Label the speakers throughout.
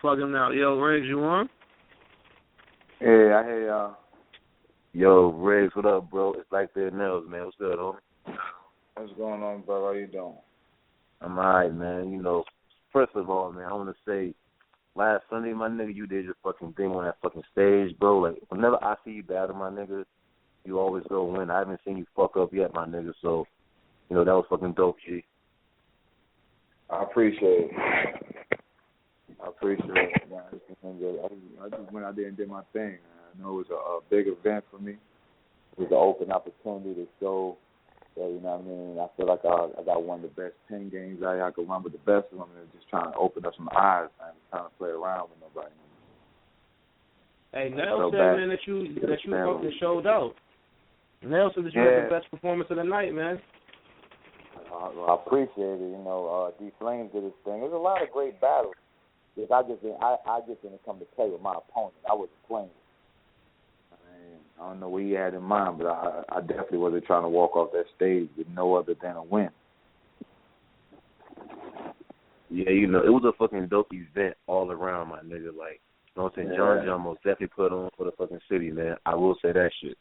Speaker 1: Plug him out. Yo, Riggz, you on?
Speaker 2: Yeah, I hear y'all.
Speaker 3: Yo, Riggz, what up, bro? It's like their nails, man. What's good, homie?
Speaker 2: What's going on, bro? How you doing?
Speaker 3: I'm alright, man. You know, first of all, man, I want to say, last Sunday, my nigga, you did your fucking thing on that fucking stage, bro. Like, whenever I see you battle, my nigga, you always go win. I haven't seen you fuck up yet, my nigga. So, you know, that was fucking dope, G.
Speaker 2: I appreciate it. I appreciate it, man. I just went out there and did my thing. I know it was a big event for me. It was an open opportunity to show that, you know what I mean? I feel like I got one of the best 10 games out here. I could run with the best of them and just trying to open up some eyes, man. Trying to play around with nobody.
Speaker 1: Hey, Nell said, man, that you fucking showed out. Nell said that you had the best performance of the night, man.
Speaker 2: I appreciate it. You know, D Flames did his thing. There's a lot of great battles. I just didn't come to play with my opponent. I wasn't playing. I don't know what he had in mind, but I definitely wasn't trying to walk off that stage with no other than a win.
Speaker 3: Yeah, you know, it was a fucking dope event all around, my nigga. Like, you know what I'm saying? John most definitely put on for the fucking city, man. I will say that shit.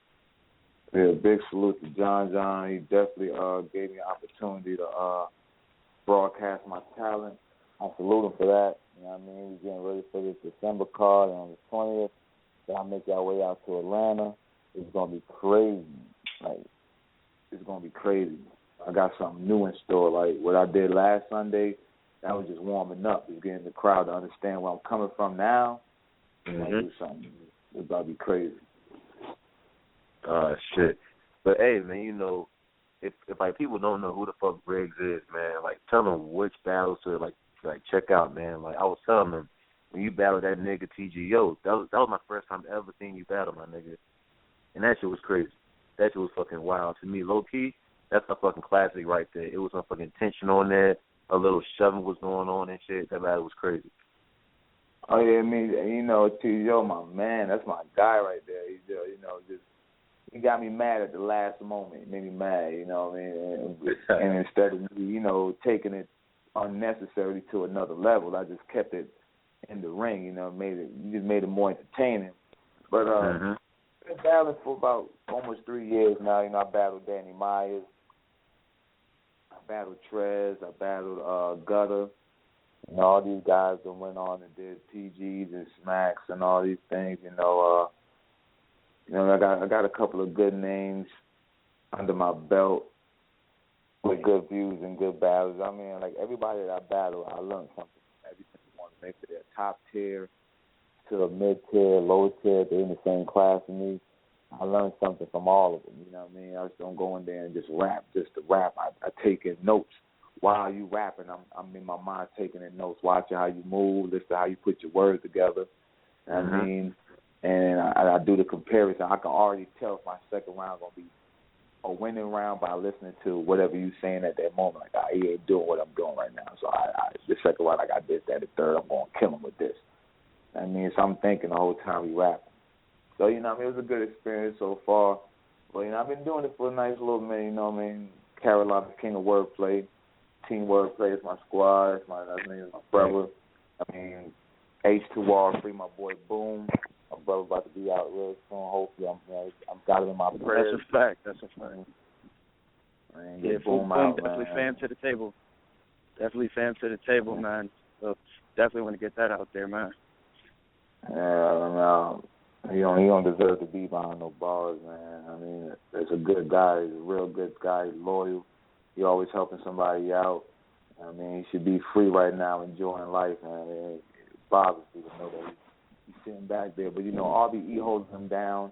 Speaker 2: Yeah, big salute to John. He definitely gave me an opportunity to broadcast my talent. I salute him for that. You know what I mean? We're getting ready for this December card on the 20th. Then I make our way out to Atlanta. It's going to be crazy. Like, it's going to be crazy. I got something new in store. Like, what I did last Sunday, that was just warming up. It's getting the crowd to understand where I'm coming from now. I'm going to do something. It's about to be crazy.
Speaker 3: Shit. But, hey, man, you know, if like, people don't know who the fuck Riggz is, man, like, tell them which battles to, like check out, man. Like, I was telling them, when you battled that nigga TGO, that was my first time ever seeing you battle, my nigga. And that shit was crazy. That shit was fucking wild. To me, low-key, that's a fucking classic right there. It was some fucking tension on there. A little shoving was going on and shit. That battle was crazy.
Speaker 2: Oh, yeah, I mean, you know, TGO, my man, that's my guy right there. He got me mad at the last moment. He made me mad, you know what I mean? And instead of me, you know, taking it unnecessarily to another level, I just kept it in the ring, you know, you just made it more entertaining. But I've been battling for about almost 3 years now. You know, I battled Danny Myers, I battled Trez, I battled Gutter, and all these guys that went on and did PGs and Smacks and all these things. I got a couple of good names under my belt with good views and good battles. I mean, like, everybody that I battle, I learned something. Everything you want to make it a top tier to a mid tier, low tier, they're in the same class as me. I learned something from all of them. You know what I mean? I just don't go in there and just rap just to rap. I take in notes while you rapping. I'm in my mind taking in notes, watching how you move, listen to how you put your words together. You know what I mean? And I do the comparison. I can already tell if my second round going to be a winning round by listening to whatever you're saying at that moment. Like, he ain't doing what I'm doing right now. So the second round, I got this, that, the third, I'm going to kill him with this. I mean, so I'm thinking the whole time we rapping. So, you know what I mean, it was a good experience so far. But, you know, I've been doing it for a nice little minute, you know what I mean? Carolina's king of wordplay. Team Wordplay is my squad. That's my brother. I mean, H2R, free my boy Boom. My brother about to be out real soon. Hopefully, I'm got it in my prayers.
Speaker 4: That's a fact.
Speaker 2: Man,
Speaker 4: yeah,
Speaker 2: Boom
Speaker 4: out,
Speaker 2: definitely
Speaker 4: man. Definitely fam to the table, man. So definitely want to get that out there, man.
Speaker 2: Yeah, he don't deserve to be behind no bars, man. I mean, he's a good guy. He's a real good guy. He's loyal. He always helping somebody out. I mean, he should be free right now, enjoying life, man. It bothers me to know that he's sitting back there. But, you know, RBE holding him down.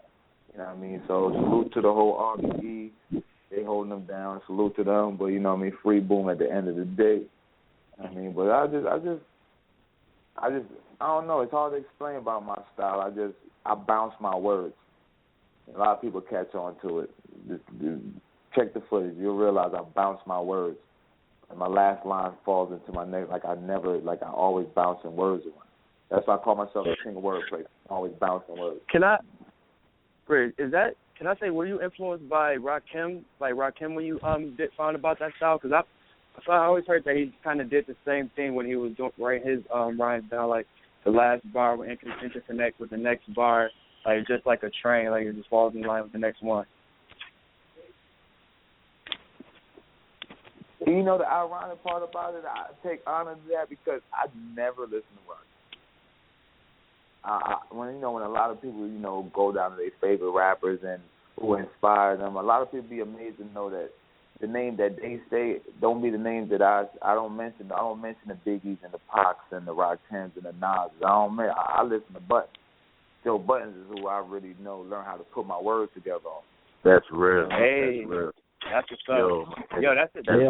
Speaker 2: You know what I mean? So salute to the whole RBE. They holding him down. Salute to them. But, you know what I mean? Free Boom at the end of the day. I mean, but I don't know. It's hard to explain about my style. I bounce my words. A lot of people catch on to it. Just check the footage. You'll realize I bounce my words. And my last line falls into my neck like I always bouncing words around. That's why I call myself a king of wordplay. Always bouncing words.
Speaker 4: Can I say, were you influenced by Rakim? Like Rakim when you found about that style? Because I always heard that he kind of did the same thing when he was writing his rhymes down. Like the last bar will interconnect with the next bar, like just like a train, like it just falls in line with the next one.
Speaker 2: You know, the ironic part about it, I take honor to that because I never listen to rock. When a lot of people, go down to their favorite rappers and who inspire them, a lot of people be amazed to know that the name that they say don't be the names that I don't mention. I don't mention the Biggies and the Pacs and the Rakim and the Nas. I listen to Buttons. Joe Buttons is who I really learn how to put my words together on.
Speaker 3: That's real.
Speaker 4: Hey,
Speaker 3: that's real.
Speaker 4: That's what's up. Yo, that's it. I'm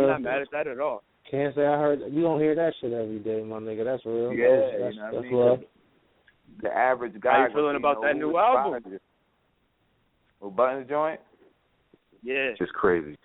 Speaker 4: not mad at that at all.
Speaker 1: Can't say I heard. You don't hear that shit every day, my nigga. That's real.
Speaker 2: Yeah,
Speaker 1: that's love.
Speaker 2: The average guy.
Speaker 4: How you feeling about that new album?
Speaker 2: Well, Buttons joint?
Speaker 4: Yeah.
Speaker 3: Just crazy.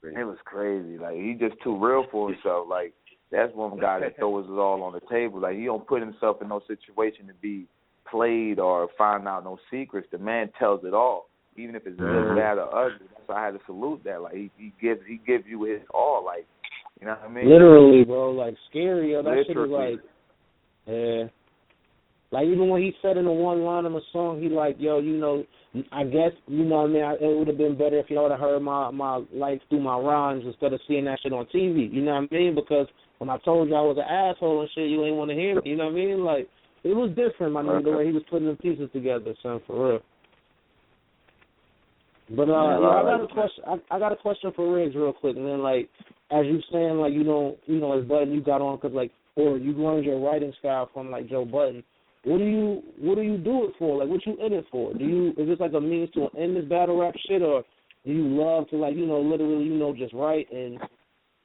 Speaker 2: It was crazy. Like, he just too real for himself. Like, that's one guy that throws it all on the table. Like, he don't put himself in no situation to be played or find out no secrets. The man tells it all, even if it's good, bad, or ugly. That's why I had to salute that. Like, he gives you his all. Like, you know what I mean?
Speaker 1: Literally, bro. Like, scary. Yo, that
Speaker 2: Literally.
Speaker 1: shit is like, yeah. Like, even when he said in the one line of the song, he like, yo, I guess, what I mean, it would have been better if y'all would have heard my life through my rhymes instead of seeing that shit on TV. You know what I mean? Because when I told you I was an asshole and shit, you ain't want to hear me. You know what I mean? Like, it was different, my nigga, the way he was putting the pieces together, son, for real. But I got a question for Riggz real quick, and then like as you saying like as Button you got on because like or you learned your writing style from like Joe Button. What do you do it for? Like what you in it for? Is this like a means to end this battle rap shit, or do you love to like literally just write and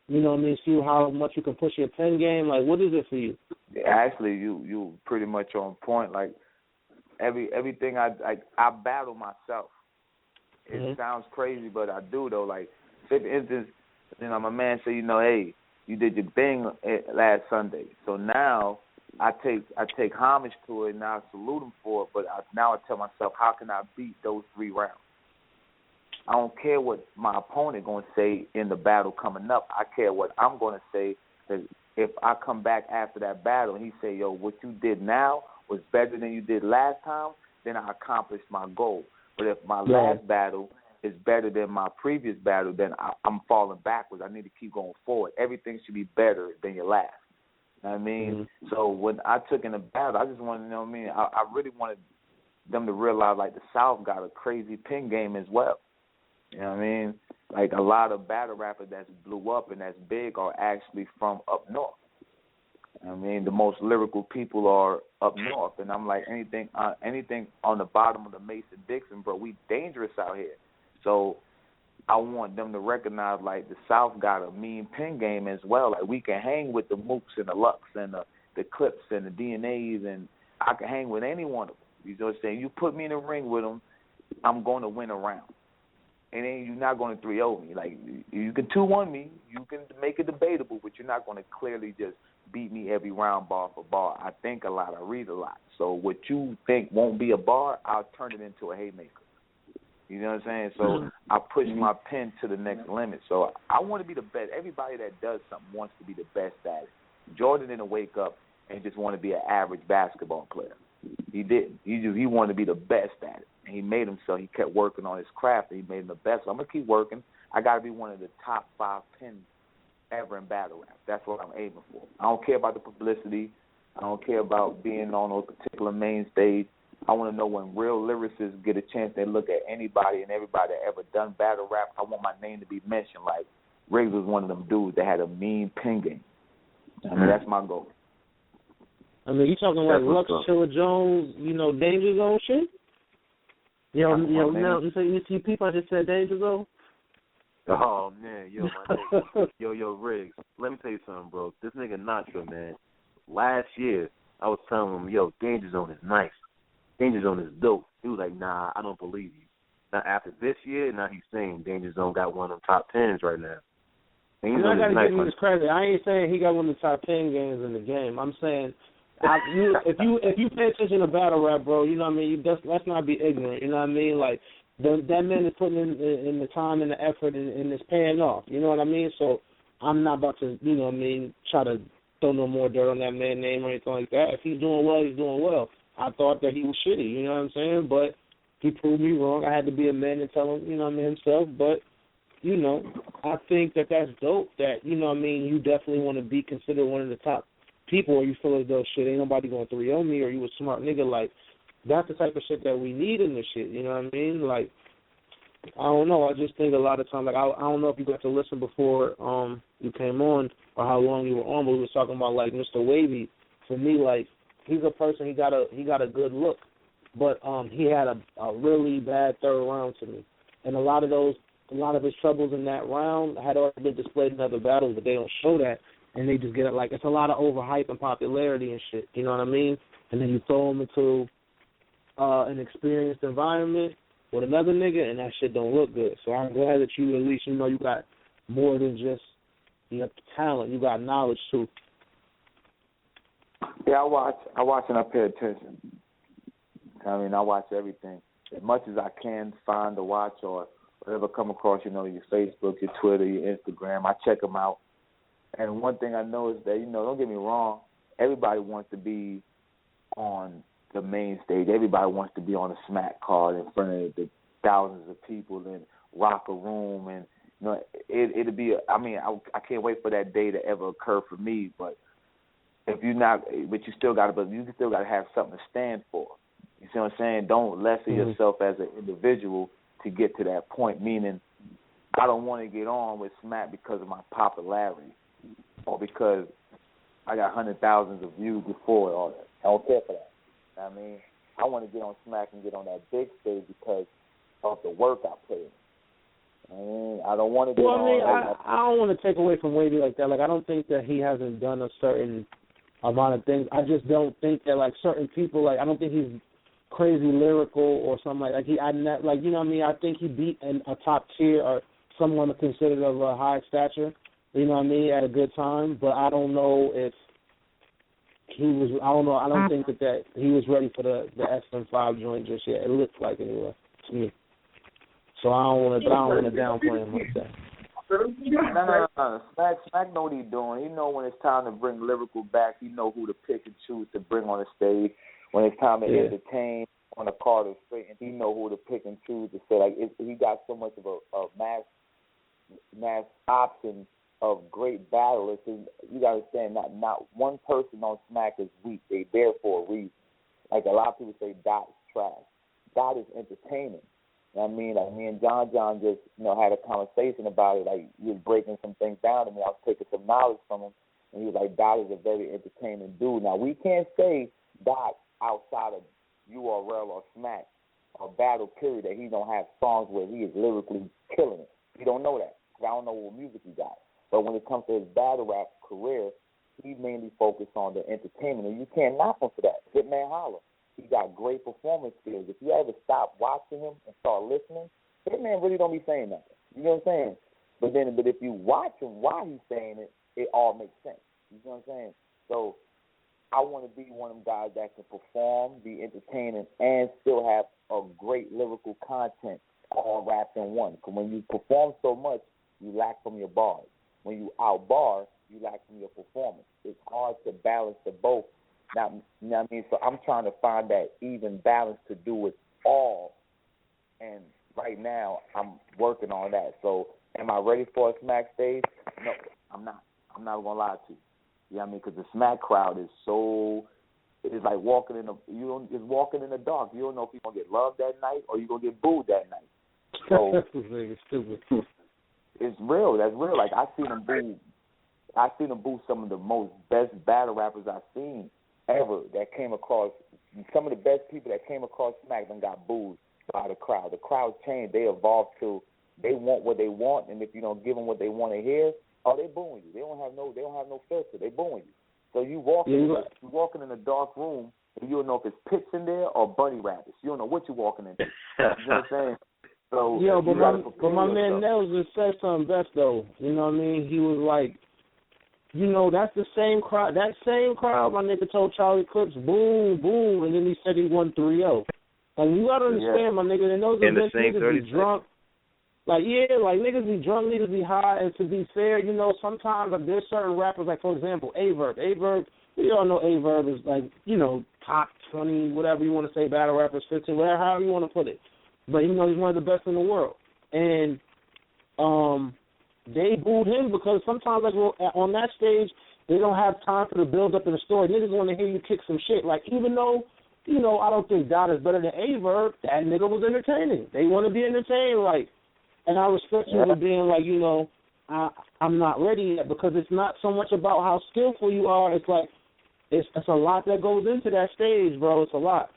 Speaker 1: see how much you can push your pen game? Like what is it for you?
Speaker 2: Actually, you pretty much on point. Like everything I battle myself. It sounds crazy, but I do though. Like, for instance, my man said, hey, you did your thing last Sunday. So now I take homage to it and I salute him for it. But now I tell myself, how can I beat those 3 rounds? I don't care what my opponent going to say in the battle coming up. I care what I'm going to say. Because if I come back after that battle and he say, yo, what you did now was better than you did last time, then I accomplished my goal. But if my last battle is better than my previous battle, then I'm falling backwards. I need to keep going forward. Everything should be better than your last. You know what I mean? Mm-hmm. So when I took in the battle, I just wanted to know what I mean. I really wanted them to realize, like, the South got a crazy pen game as well. You know what I mean? Like, a lot of battle rappers that's blew up and that's big are actually from up north. I mean, the most lyrical people are up north, and I'm like, anything on the bottom of the Mason-Dixon, bro, we dangerous out here. So I want them to recognize, like, the South got a mean pen game as well. Like, we can hang with the Mooks and the Lux and the Clips and the DNAs, and I can hang with any one of them. You know what I'm saying? You put me in a ring with them, I'm going to win a round. And then you're not going to 3-0 me. Like, you can 2-1 me. You can make it debatable, but you're not going to clearly just beat me every round bar for bar. I think a lot. I read a lot. So what you think won't be a bar, I'll turn it into a haymaker. You know what I'm saying? So I push my pen to the next limit. So I want to be the best. Everybody that does something wants to be the best at it. Jordan didn't wake up and just want to be an average basketball player. He didn't. He wanted to be the best at it. And he made himself. He kept working on his craft, and he made him the best. So I'm going to keep working. I got to be one of the top 5 pens ever in battle rap. That's what I'm aiming for. I don't care about the publicity. I don't care about being on a particular main stage. I want to know when real lyricists get a chance, they look at anybody and everybody that ever done battle rap, I want my name to be mentioned. Like, Riggz was one of them dudes that had a mean pen game. I mean, that's my goal.
Speaker 1: I mean, you talking like Lux, Chilla Jones, Danger Zone shit? Now you see people I just said Danger Zone?
Speaker 3: Oh, man, my nigga. Yo, Riggz, let me tell you something, bro. This nigga Natra, man, last year, I was telling him, yo, Danger Zone is nice. Danger Zone is dope. He was like, nah, I don't believe you. Now, after this year, now he's saying Danger Zone got one of them top 10s right now.
Speaker 1: I got to give him his credit. I ain't saying he got one of the top 10 games in the game. I'm saying if you pay attention to battle rap, bro, you know what I mean? Let's not be ignorant, you know what I mean? Like, that man is putting in the time and the effort and it's paying off. You know what I mean? So I'm not about to, try to throw no more dirt on that man's name or anything like that. If he's doing well, he's doing well. I thought that he was shitty, you know what I'm saying? But he proved me wrong. I had to be a man and tell him, you know what I mean, himself. But, you know, I think that that's dope that, you know what I mean, you definitely want to be considered one of the top people, or you feel as though, shit, ain't nobody going to 3-0 me, or you a smart nigga. Like, that's the type of shit that we need in this shit, you know what I mean? Like, I don't know. I just think a lot of times, like, I don't know if you got to listen before you came on or how long you were on, but we was talking about, like, Mr. Wavy. For me, like, he's a person, he got a good look, but he had a really bad third round to me. And a lot of his troubles in that round had already been displayed in other battles, but they don't show that. And they just get it, like, it's a lot of overhype and popularity and shit, you know what I mean? And then you throw him into an experienced environment with another nigga, and that shit don't look good. So I'm glad that you at least, you know, you got more than just, you know, talent. You got knowledge, too.
Speaker 2: Yeah, I watch and I pay attention. I mean, I watch everything. As much as I can find to watch or whatever come across, you know, your Facebook, your Twitter, your Instagram, I check them out. And one thing I know is that, you know, don't get me wrong, everybody wants to be on the main stage. Everybody wants to be on a smack card in front of the thousands of people and rock a room. And, you know, it'll be, I can't wait for that day to ever occur for me. But if you're not, but you still got to have something to stand for. You see what I'm saying? Don't lessen yourself as an individual to get to that point, meaning I don't want to get on with smack because of my popularity or because I got 100,000 of views before all that. I don't care for that. I mean, I want to get on smack and get on that big stage because of the work I put in. I mean, I don't want to get on.
Speaker 1: I don't want to take away from Wavy like that. Like, I don't think that he hasn't done a certain amount of things. I just don't think that, like, certain people, like, I don't think he's crazy lyrical or something like you know what I mean? I think he beat a top tier or someone considered of a high stature, you know what I mean, at a good time. But I don't know if he was. I don't know. I don't think that he was ready for the SM5 joint just yet. It looked like anyway to me. So I don't want to downplay him like that.
Speaker 2: No. Smack know what he's doing. He know when it's time to bring lyrical back. He know who to pick and choose to bring on the stage. When it's time to entertain on the card of straight, and he know who to pick and choose to say. Like he got so much of a mass option of great battlers. You got to understand, not one person on Smack is weak. They there for a reason. Like a lot of people say, Dot is trash. Dot is entertaining. You know what I mean? Like me and John just, you know, had a conversation about it. Like he was breaking some things down to me. I was taking some knowledge from him, and he was like, Dot is a very entertaining dude. Now we can't say Dot outside of URL or Smack or Battle period that he don't have songs where he is lyrically killing it. We don't know that. I don't know what music he got. But when it comes to his battle rap career, he mainly focused on the entertainment, and you can't knock him for that. Hitman Holler. He got great performance skills. If you ever stop watching him and start listening, Hitman really don't be saying nothing. You know what I'm saying? But if you watch him while he's saying it, it all makes sense. You know what I'm saying? So I want to be one of them guys that can perform, be entertaining, and still have a great lyrical content all wrapped in one. Because when you perform so much, you lack from your bars. When you out-bar, you lack from your performance. It's hard to balance the both. Now, you know what I mean? So I'm trying to find that even balance to do it all. And right now, I'm working on that. So am I ready for a Smack stage? No, I'm not. I'm not going to lie to you. You know what I mean? Because the Smack crowd is so, it's like walking in the dark. You don't know if you're going to get loved that night or you're going to get booed that night. So
Speaker 1: stupid.
Speaker 2: It's real. That's real. Like I seen them boo some of the most best battle rappers I've seen ever that came across. Some of the best people that came across Smack and got booed by the crowd. The crowd changed. They evolved to they want what they want, and if you don't give them what they want to hear, they booing you. They don't have no filter. They booing you. So you walking in a dark room and you don't know if it's pits in there or bunny rabbits. You don't know what you're walking into. You know what I'm saying? So
Speaker 1: but my man Nels just said something best though. You know what I mean? He was like, you know, that's the same crowd. That same crowd, my nigga told Charlie Clips, boom, boom, and then he said he won 3-0. Like you gotta understand, my nigga. And those events niggas be drunk. Like, yeah, like, niggas be drunk, niggas be high, and to be fair, you know, sometimes like, there's certain rappers, like, for example, Averb. Averb, we all know Averb is, like, you know, top 20, whatever you want to say, battle rappers, 15, whatever, however you want to put it. But, you know, he's one of the best in the world. And they booed him because sometimes, like, on that stage, they don't have time for the build-up in the story. Niggas want to hear you kick some shit. Like, even though, you know, I don't think Dot is better than Averb, that nigga was entertaining. They want to be entertained, like, and I respect you for being like, you know, I'm not ready yet, because it's not so much about how skillful you are. It's like, it's a lot that goes into that stage, bro. It's a lot.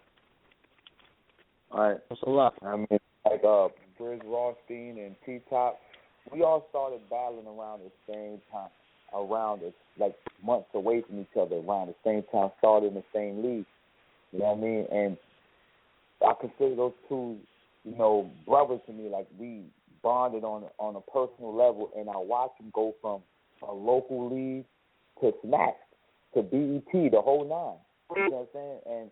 Speaker 2: All right.
Speaker 1: It's a lot.
Speaker 2: I mean, like Riggz Rothstein and T-Top, we all started battling around the same time, around it, like months away from each other, around the same time, started in the same league. You know what I mean? And I consider those two, you know, brothers to me. Like, we bonded on a personal level, and I watched them go from a local league to Smack to BET, the whole nine. You know what I'm saying?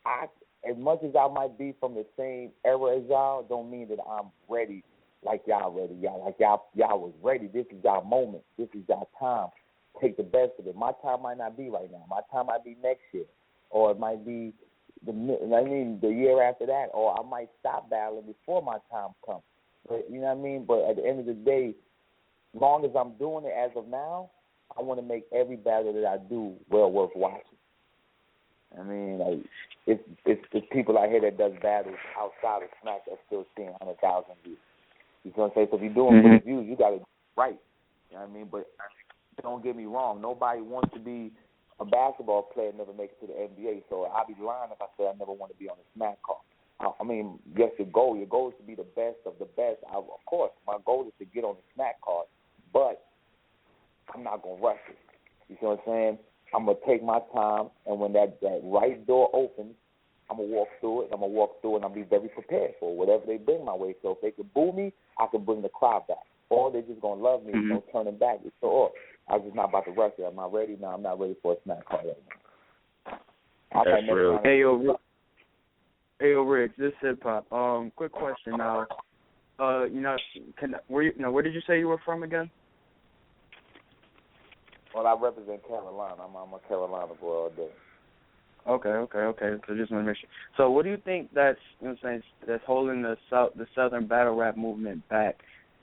Speaker 2: And as much as I might be from the same era as y'all, don't mean that I'm ready like y'all ready. Y'all was ready. This is y'all moment. This is y'all time. Take the best of it. My time might not be right now. My time might be next year, or it might be the year after that, or I might stop battling before my time comes. But, you know what I mean? But at the end of the day, as long as I'm doing it as of now, I want to make every battle that I do well worth watching. I mean, like, it's people out here that does battles outside of Smack that's still seeing 100,000 views. You know what I'm saying? So if you're doing for the views, you got to do it right. You know what I mean? But don't get me wrong. Nobody wants to be a basketball player and never make it to the NBA. So I'd be lying if I said I never want to be on a Smack card. I mean, yes, your goal is to be the best of the best. Of course, my goal is to get on the Smack card, but I'm not going to rush it. You see what I'm saying? I'm going to take my time, and when that right door opens, I'm going to walk through it, and I'm going to be very prepared for whatever they bring my way. So if they can boo me, I can bring the crowd back. Or they're just going to love me and no turning back. So, I'm just not about to rush it. I'm not ready now. I'm not ready for a Smack card right now.
Speaker 3: That's real.
Speaker 4: Hey, Riggz, this hip hop. Quick question now. You know, where did you say you were from again?
Speaker 2: Well, I represent Carolina. I'm a Carolina boy all day.
Speaker 4: Okay. So just want to make sure. So what do you think that's, you know what I'm saying, that's holding the Southern battle rap movement back?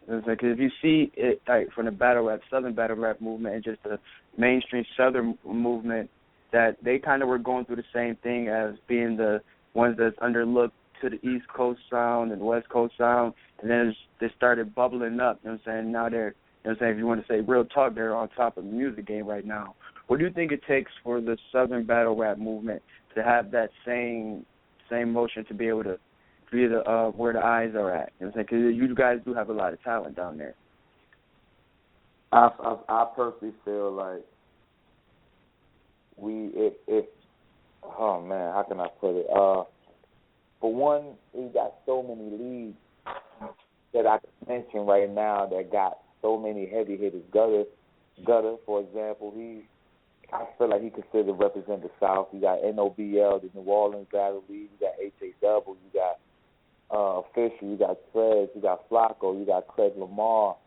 Speaker 4: Because if you see it, like, from the Southern battle rap movement and just the mainstream Southern movement, that they kind of were going through the same thing as being the ones that's underlooked to the East Coast sound and West Coast sound, and then they started bubbling up. You know what I'm saying? Now they're, you know what I'm saying, if you want to say real talk, they're on top of the music game right now. What do you think it takes for the Southern battle rap movement to have that same motion to be able to be where the eyes are at? You know what I'm saying? Because you guys do have a lot of talent down there.
Speaker 2: I personally feel like oh man, how can I put it? For one, we got so many leagues that I can mention right now that got so many heavy hitters. Gutter, for example, I feel like he could still represent the South. You got NOBL, the New Orleans Battle League. You got HHRT. You got Fisher. You got Trez. You got Flacco. You got Craig Lamar.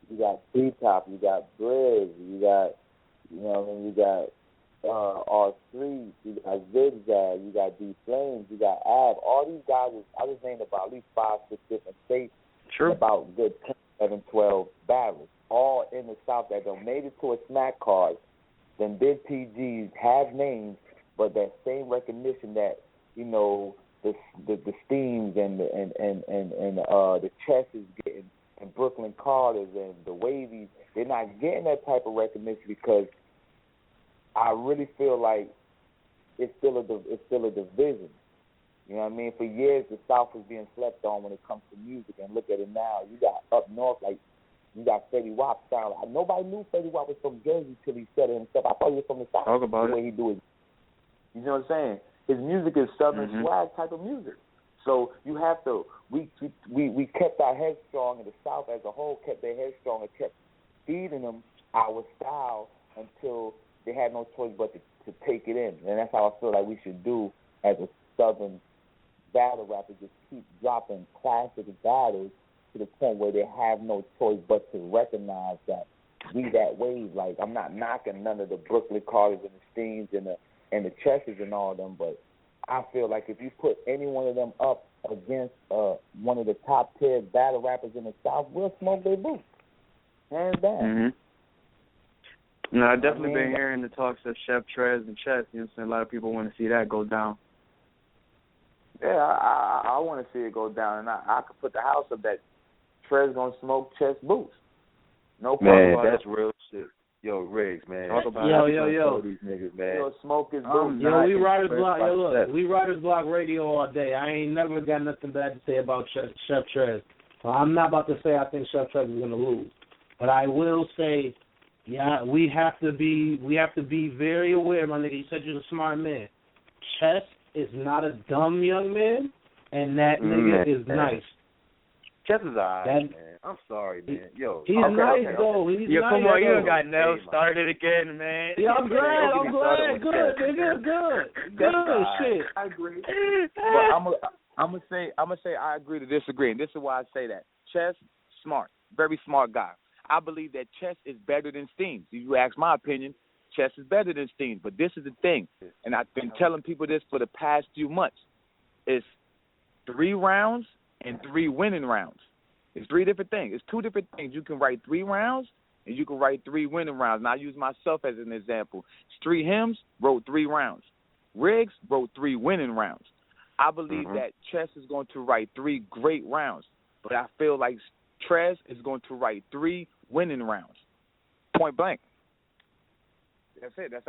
Speaker 2: You got T-Top. You got Briz. You got, you know what I mean? You got R3. You got Zigzag. You got D Flames. You got Ab. All these guys, I just named about at least 5, 6 different states.
Speaker 4: True.
Speaker 2: About good 10, 11, 12 battles, all in the South that don't made it to a Smack card. Then big PGs have names, but that same recognition that, you know, the Steams and the Chess is getting, and Brooklyn Carters and the Wavies, they're not getting that type of recognition because I really feel like it's still a division. You know what I mean? For years, the South was being slept on when it comes to music, and look at it now. You got up north, like, you got Fetty Wap sound. Nobody knew Fetty Wap was from Jersey till he said it himself. I thought he was from the South.
Speaker 4: Talk about
Speaker 2: the way he do it. You know what I'm saying? His music is Southern swag type of music. So you have to. We kept our heads strong, and the South as a whole kept their heads strong and kept feeding them our style until they had no choice but to take it in. And that's how I feel like we should do as a Southern battle rapper. Just keep dropping classic battles to the point where they have no choice but to recognize that we that way. Like, I'm not knocking none of the Brooklyn Carters and the Steens and the Chesses and all of them, but I feel like if you put any one of them up against one of the top tier battle rappers in the South, we'll smoke their boots, hands down.
Speaker 4: Mm-hmm. No, I've definitely been hearing the talks of Chef Trez and Chess. You know what I'm saying? A lot of people want to see that go down.
Speaker 2: Yeah, I want to see it go down, and I could put the house up that Trez gonna smoke Chess boots. No problem.
Speaker 3: Man, that's real shit. Yo, Riggz, man.
Speaker 4: Talk about
Speaker 1: yo.
Speaker 3: These niggas, man.
Speaker 2: Yo, smoke his boots.
Speaker 1: Yo, we Writers Block. Yo, look, we Writers Block Radio all day. I ain't never got nothing bad to say about Chef Trez. So I'm not about to say I think Chef Trez is gonna lose, but I will say, yeah, we have to be very aware, my nigga. You said you're a smart man. Chess is not a dumb young man, and that nigga is nice.
Speaker 3: Chess is alright, man. I'm sorry, man. Yo,
Speaker 1: he's nice though. He's
Speaker 4: nice.
Speaker 1: Come
Speaker 4: on, you got Nell started again, man.
Speaker 1: Yeah, I'm glad. Good, nigga. Good shit.
Speaker 2: I agree. But I'm gonna say I agree to disagree, and this is why I say that. Chess, smart, very smart guy. I believe that Chess is better than Steams. If you ask my opinion, Chess is better than Steams. But this is the thing, and I've been telling people this for the past few months. It's 3 rounds and 3 winning rounds. It's 3 different things. It's 2 different things. You can write 3 rounds and you can write 3 winning rounds. And I use myself as an example. Street Hymns wrote 3 rounds. Riggz wrote 3 winning rounds. I believe that Chess is going to write 3 great rounds, but I feel like Trez is going to write 3 winning rounds. Point blank. That's it. That's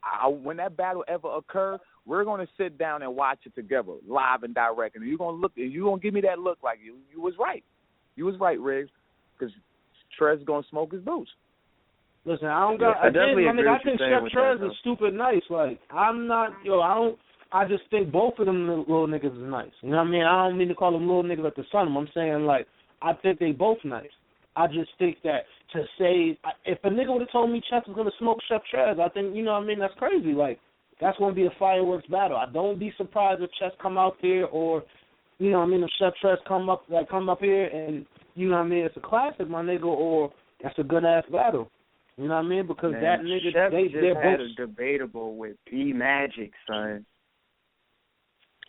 Speaker 2: how when that battle ever occurs, we're going to sit down and watch it together, live and direct. And you're going to look, and you're going to give me that look like you was right. You was right, Riggz, because Trez is going to smoke his boots.
Speaker 1: Listen, I think Chef Trez is stupid nice. Like, I just think both of them little niggas is nice. You know what I mean? I don't mean to call them little niggas at the sun. I'm saying, like, I think they both nice. I just think that to say, if a nigga would have told me Chess was going to smoke Chef Trez, I think, you know what I mean, that's crazy. Like, that's going to be a fireworks battle. I don't be surprised if Chess come out there or, you know what I mean, if Chef Trez come up here and, you know what I mean, it's a classic, my nigga, or that's a good-ass battle. You know what I mean? Because that nigga,
Speaker 4: Chef
Speaker 1: they're
Speaker 4: had
Speaker 1: both
Speaker 4: a debatable with B Magic, son.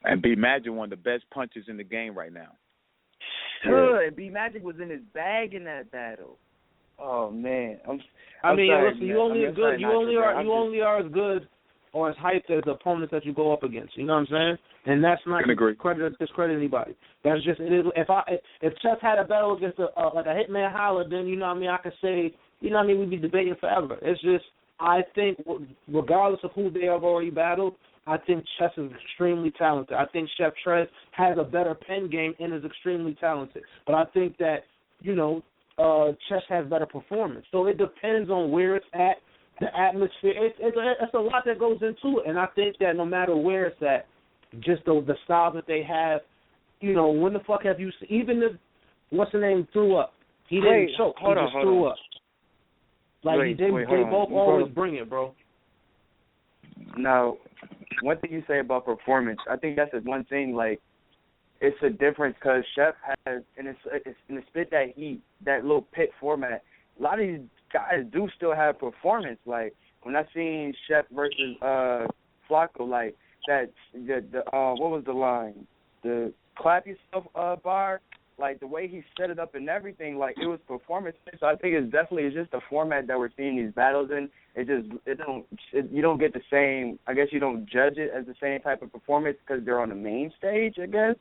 Speaker 2: And B Magic one of the best punches in the game right now.
Speaker 4: Good. B Magic was in his bag in that battle. Oh man, listen,
Speaker 1: you only are as good or as hyped as the opponents that you go up against. You know what I'm saying? And that's not discredit anybody. That's just it is. If Chess had a battle against like a Hitman Holler, then you know what I mean. I could say, you know what I mean. We'd be debating forever. It's just I think regardless of who they have already battled, I think Chess is extremely talented. I think Chef Trez has a better pen game and is extremely talented. But I think that, you know, Chess has better performance. So it depends on where it's at, the atmosphere. It's a lot that goes into it. And I think that no matter where it's at, just the style that they have, you know, when the fuck have you seen, even if, what's the name, threw up. He didn't choke. He just threw up. Like, they both always bring it, bro.
Speaker 4: Now, one thing you say about performance, I think that's the one thing, like, it's a difference because Chef has, and it's in the spit that heat, that little pit format, a lot of these guys do still have performance. Like, when I seen Chef versus Flacco, like, that, what was the line? The clap yourself bar, like, the way he set it up and everything, like, it was performance. So I think it's just the format that we're seeing these battles in. You don't get the same, I guess you don't judge it as the same type of performance because they're on the main stage, I guess.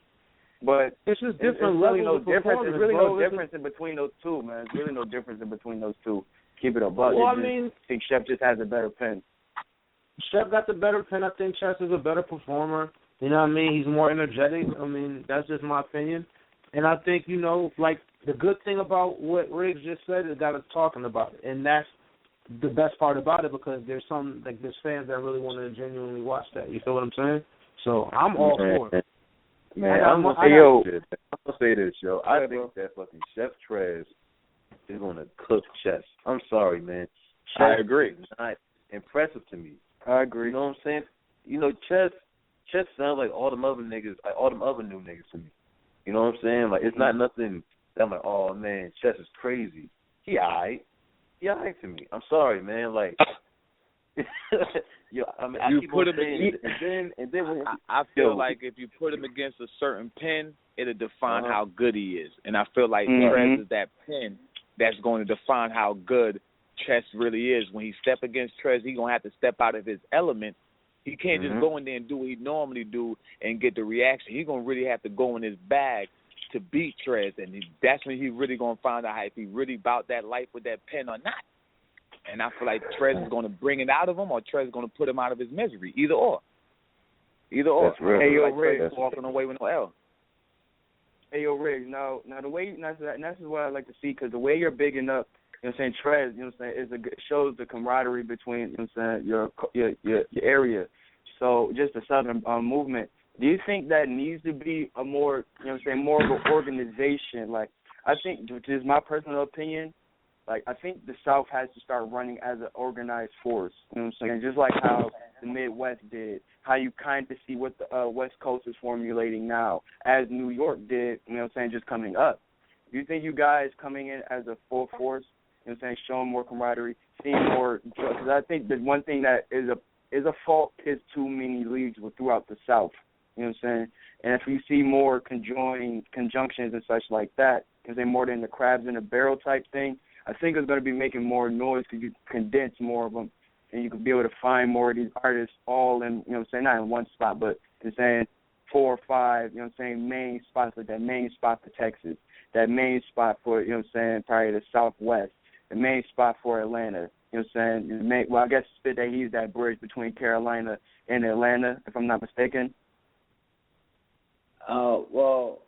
Speaker 4: But
Speaker 1: it's just different.
Speaker 4: It's really no difference. There's really no difference in between those two, man. There's really no difference in between those two. Keep it a buck.
Speaker 1: Well,
Speaker 4: I think Chef just has a better pen.
Speaker 1: Chef got the better pen. I think Chef is a better performer. You know what I mean? He's more energetic. I mean, that's just my opinion. And I think, you know, like, the good thing about what Riggz just said is got us talking about it. And that's the best part about it because there's fans that really want to genuinely watch that. You feel what I'm saying? So I'm all for it.
Speaker 3: Man, I'm going to say this, yo. I think that fucking Chef Trez is going to cook Chess. I'm sorry, man.
Speaker 2: I agree.
Speaker 3: It's not impressive to me.
Speaker 4: I agree.
Speaker 3: You know what I'm saying? You know, Chess sounds like all them other niggas, like all them other new niggas to me. You know what I'm saying? Like, it's not nothing that I'm like, oh, man, Chess is crazy. He all right. He all right to me. I'm sorry, man. Like, yo, I mean, I keep on saying, and then when
Speaker 5: I feel like if you put him against a certain pen, it'll define how good he is. And I feel like Trez is that pen that's going to define how good Chess really is. When he step against Trez, he's going to have to step out of his element. He can't just go in there and do what he normally do and get the reaction. He's going to really have to go in his bag to beat Trez, and that's when he's really going to find out if he really about that life with that pen or not. And I feel like Trez is going to bring it out of him, or Trez is going to put him out of his misery. Either or. Either or.
Speaker 3: That's real.
Speaker 5: Hey, yo, Riggz walking away with no L.
Speaker 4: Hey, yo, Riggz, now the way, and this is what I like to see, because the way you're bigging up, you know what I'm saying, Trez, you know what I'm saying, shows the camaraderie between, you know what I'm saying, your area. So just the Southern movement. Do you think that needs to be a more, you know what I'm saying, more of an organization? Like, I think, which is my personal opinion, like, I think the South has to start running as an organized force. You know what I'm saying? Just like how the Midwest did, how you kind of see what the West Coast is formulating now, as New York did, you know what I'm saying, just coming up. Do you think you guys coming in as a full force, you know what I'm saying, showing more camaraderie, seeing more, because I think the one thing that is a fault is too many leagues throughout the South, you know what I'm saying? And if you see more conjunctions and such like that, because they're more than the crabs in a barrel type thing, I think it's going to be making more noise because you condense more of them, and you can be able to find more of these artists all in, you know what I'm saying, not in one spot, but I'm saying 4 or 5, you know what I'm saying, main spots, like that main spot for Texas, that main spot for, you know what I'm saying, probably the Southwest, the main spot for Atlanta, you know what I'm saying, well, I guess Spit that he's that bridge between Carolina and Atlanta, if I'm not mistaken.
Speaker 6: Well,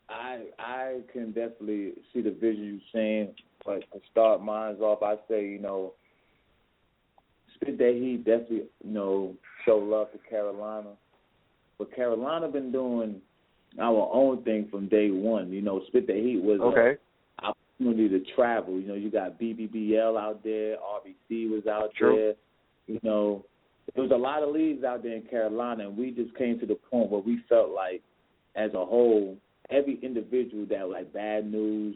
Speaker 6: I can definitely see the vision you're saying, but to start mine off, I say, you know, Spit that he definitely, you know, show love to Carolina. But Carolina been doing our own thing from day one. You know, Spit that Heat was an opportunity to travel. You know, you got BBBL out there, RBC was out there. You know, there was a lot of leagues out there in Carolina, and we just came to the point where we felt like, as a whole, every individual that, like Bad News,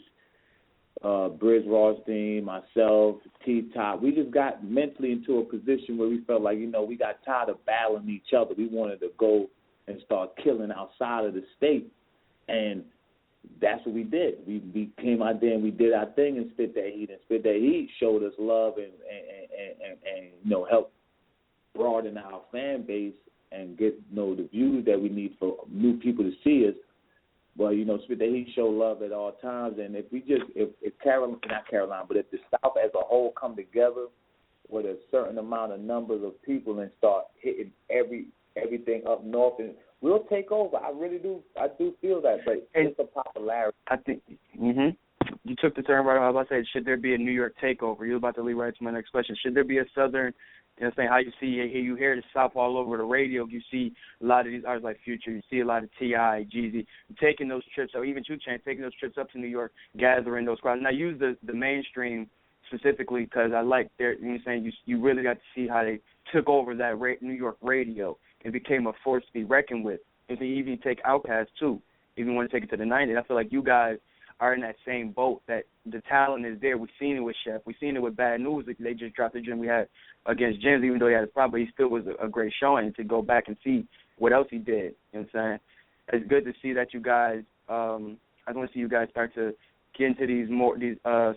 Speaker 6: Briz Rothstein, myself, T-Top, we just got mentally into a position where we felt like, you know, we got tired of battling each other. We wanted to go and start killing outside of the state. And that's what we did. We came out there and we did our thing and Spit That Heat. And Spit That Heat showed us love and you know, helped broaden our fan base and get, you know, the views that we need for new people to see us. But, you know, Spit That Heat show love at all times. And if Carolina, not Carolina, but if the South as a whole come together with a certain amount of numbers of people and start hitting everything up north, and we'll take over. I really do. I do feel that. But it's a popularity.
Speaker 4: I think, you took the term right. I was about to say, should there be a New York takeover? You're about to lead right to my next question. Should there be a Southern, you know, saying how you hear the South all over the radio. You see a lot of these artists like Future. You see a lot of T.I., Jeezy taking those trips, or even 2 Chainz taking those trips up to New York, gathering those crowds. And I use the mainstream specifically because I like their, you know, saying you really got to see how they took over that New York radio and became a force to be reckoned with. And they even take Outkast too. Even want to take it to the 90s. I feel like you guys are in that same boat, that the talent is there. We've seen it with Chef. We've seen it with Bad News. They just dropped the gym we had against James, even though he had his problem, but he still was a great showing to go back and see what else he did. You know what I'm saying? It's good to see that you guys, I want to see you guys start to get into these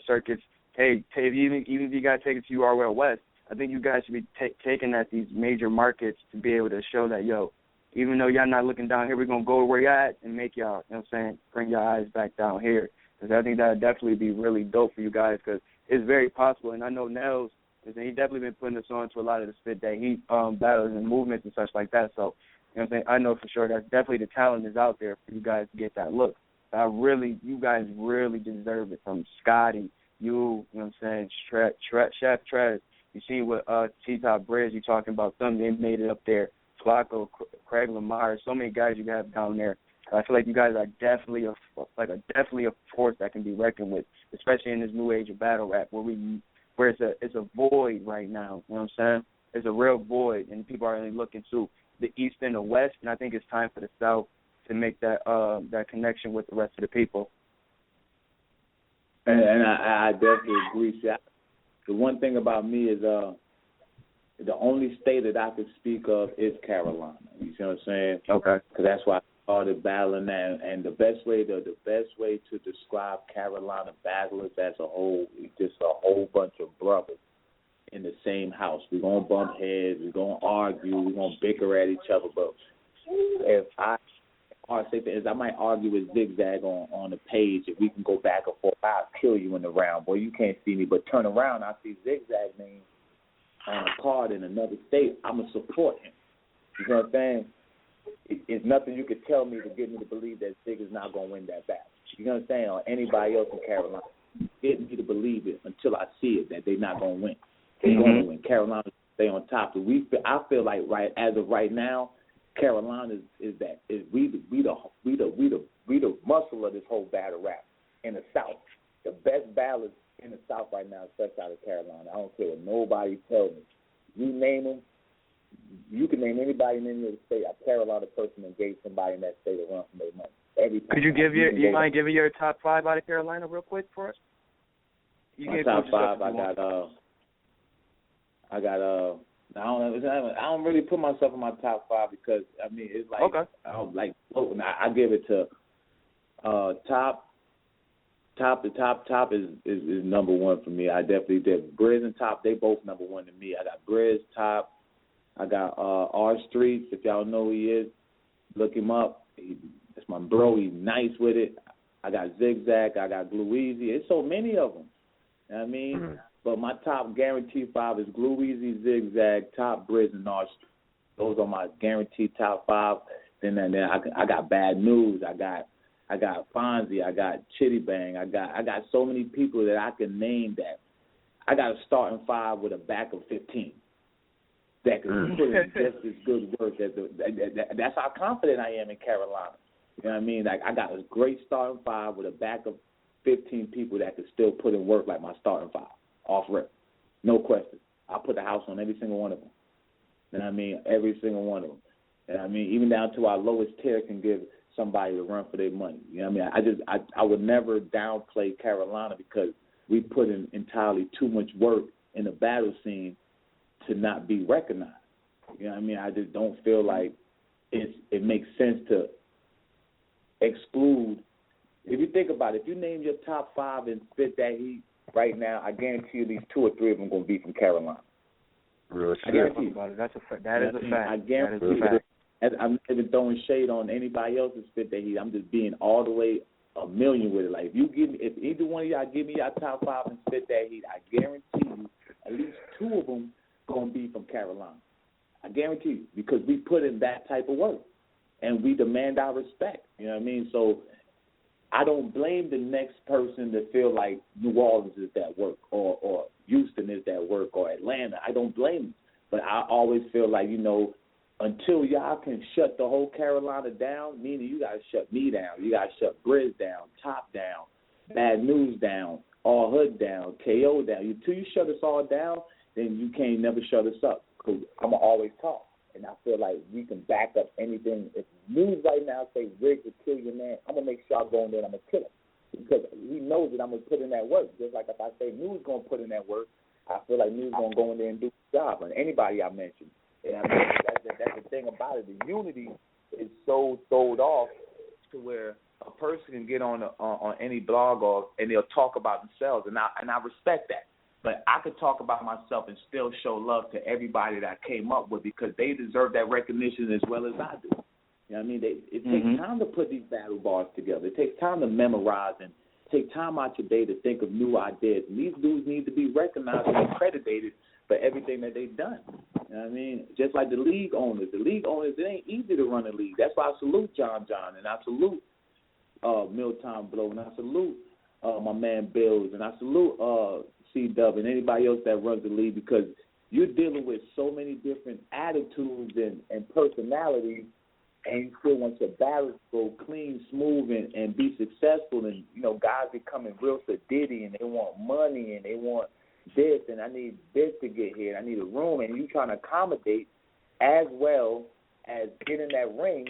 Speaker 4: circuits. Hey, even if you guys take it to URL West, I think you guys should be taking at these major markets to be able to show that, yo, even though y'all not looking down here, we're going to go to where y'all at and make y'all, you know what I'm saying, bring your eyes back down here. Because I think that would definitely be really dope for you guys, because it's very possible. And I know Nels, he definitely been putting us on to a lot of the Spit That Heat battles and movements and such like that. So, you know what I'm saying, I know for sure that definitely the talent is out there for you guys to get that look. You guys really deserve it, from Scotty, you know what I'm saying, Chef Trez. You see what T-Top Briz, you talking about them, they made it up there. Flacco, Craig Lamar, so many guys you have down there. I feel like you guys are definitely a force that can be reckoned with, especially in this new age of battle rap where it's a void right now. You know what I'm saying? It's a real void, and people are only looking to the East and the West, and I think it's time for the South to make that that connection with the rest of the people.
Speaker 6: And I definitely agree. See, the one thing about me is the only state that I could speak of is Carolina. You see what I'm saying?
Speaker 4: Okay.
Speaker 6: Because that's why I started battling that. And the best way to describe Carolina battlers as a whole is just a whole bunch of brothers in the same house. We're going to bump heads. We're going to argue. We're going to bicker at each other. But if I say things, I might argue with Zigzag on the page. If we can go back and forth, I'll kill you in the round. Boy, you can't see me. But turn around, I see Zigzag name on a card in another state. I'm going to support him. You know what I'm saying? It's nothing you could tell me to get me to believe that Zig is not going to win that battle. You know what I'm saying? Or anybody else in Carolina. Get me to believe it until I see it that they're not going to win. They're going to win. Carolina stay on top. I feel like as of right now, Carolina is we the muscle of this whole battle rap in the South. The best battles in the South right now is fresh out of Carolina. I don't care what nobody tells me. You name them. You can name anybody in any other state. A Carolina person that gave somebody in that state a run for their money. Every time.
Speaker 4: Could you mind giving your top 5 out of Carolina real quick for us?
Speaker 6: My top 5, I don't really put myself in my top 5 because I mean it's like
Speaker 4: okay.
Speaker 6: I give it to top. The top is number 1 for me. I definitely did. Briz and Top, they both number 1 to me. I got Briz, Top. I got R Streets. If y'all know who he is, look him up. That's my bro. He's nice with it. I got Zigzag. I got Glue Easy. There's so many of them. You know what I mean? Mm-hmm. But my top guaranteed 5 is Glue Easy, Zigzag, Top, Briz, and R Streets. Those are my guaranteed top 5. Then I got Bad News. I got Fonzie. I got Chitty Bang. I got so many people that I can name that. I got a starting 5 with a back of 15 that can put in just as good work as that's how confident I am in Carolina. You know what I mean? Like I got a great starting 5 with a back of 15 people that can still put in work like my starting 5 off rip, no question. I put the house on every single one of them. You know what I mean? Every single one of them. And I mean, even down to our lowest tier can give somebody to run for their money. You know what I mean? I would never downplay Carolina because we put in entirely too much work in the battle scene to not be recognized. You know what I mean? I just don't feel like it makes sense to exclude. If you think about it, if you name your top 5 and spit that heat right now, I guarantee you at least 2 or 3 of them going to be from Carolina.
Speaker 3: Real
Speaker 6: I guarantee you.
Speaker 4: That is a fact.
Speaker 6: I guarantee you. I'm not even throwing shade on anybody else that spit that heat. I'm just being all the way a million with it. Like if either one of y'all give me your top 5 and spit that heat, I guarantee you at least 2 of them gonna be from Carolina. I guarantee you because we put in that type of work and we demand our respect. You know what I mean? So I don't blame the next person that feel like New Orleans is that work or Houston is that work or Atlanta. I don't blame them, but I always feel like until y'all can shut the whole Carolina down, meaning you got to shut me down. You got to shut Briz down, Top down, Bad News down, All Hood down, KO down. Until you shut us all down, then you can't never shut us up because I'm going to always talk. And I feel like we can back up anything. If News right now say Riggz will kill your man, I'm going to make sure I go in there and I'm going to kill him because he knows that I'm going to put in that work. Just like if I say News going to put in that work, I feel like News going to go in there and do the job. And anybody I mentioned. And I mean, that's the thing about it. The unity is so sold off to where a person can get on any blog and they'll talk about themselves, and I respect that. But I could talk about myself and still show love to everybody that I came up with because they deserve that recognition as well as I do. You know what I mean? It takes time to put these battle bars together. It takes time to memorize and take time out your day to think of new ideas. And these dudes need to be recognized and accredited for everything that they've done. You know what I mean? Just like the league owners. The league owners, it ain't easy to run a league. That's why I salute John, and I salute Milton Blow, and I salute my man Bills, and I salute C-Dub and anybody else that runs the league because you're dealing with so many different attitudes and personalities, and you still want your battles to go clean, smooth, and be successful. And, guys becoming real sedity, and they want money, and they want this, and I need this to get here, and I need a room, and you trying to accommodate as well as get in that ring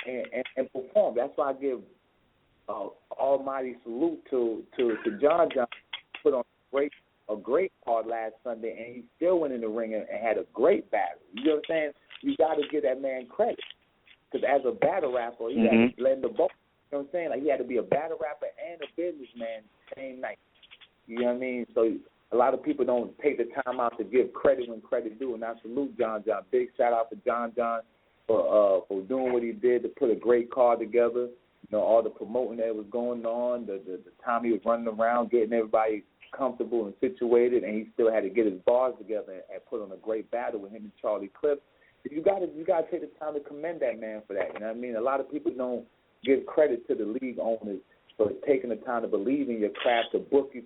Speaker 6: and perform. That's why I give almighty salute to John. Put on a great card last Sunday, and he still went in the ring and had a great battle. You know what I'm saying? You got to give that man credit, because as a battle rapper, he had to blend the both. You know what I'm saying? Like, he had to be a battle rapper and a businessman same night. You know what I mean? So a lot of people don't take the time out to give credit when credit due, and I salute John. Big shout out to John for doing what he did to put a great card together. You know, all the promoting that was going on, the time he was running around, getting everybody comfortable and situated, and he still had to get his bars together and put on a great battle with him and Charlie Cliff. You got to take the time to commend that man for that. You know what I mean? A lot of people don't give credit to the league owners for taking the time to believe in your craft, to book you.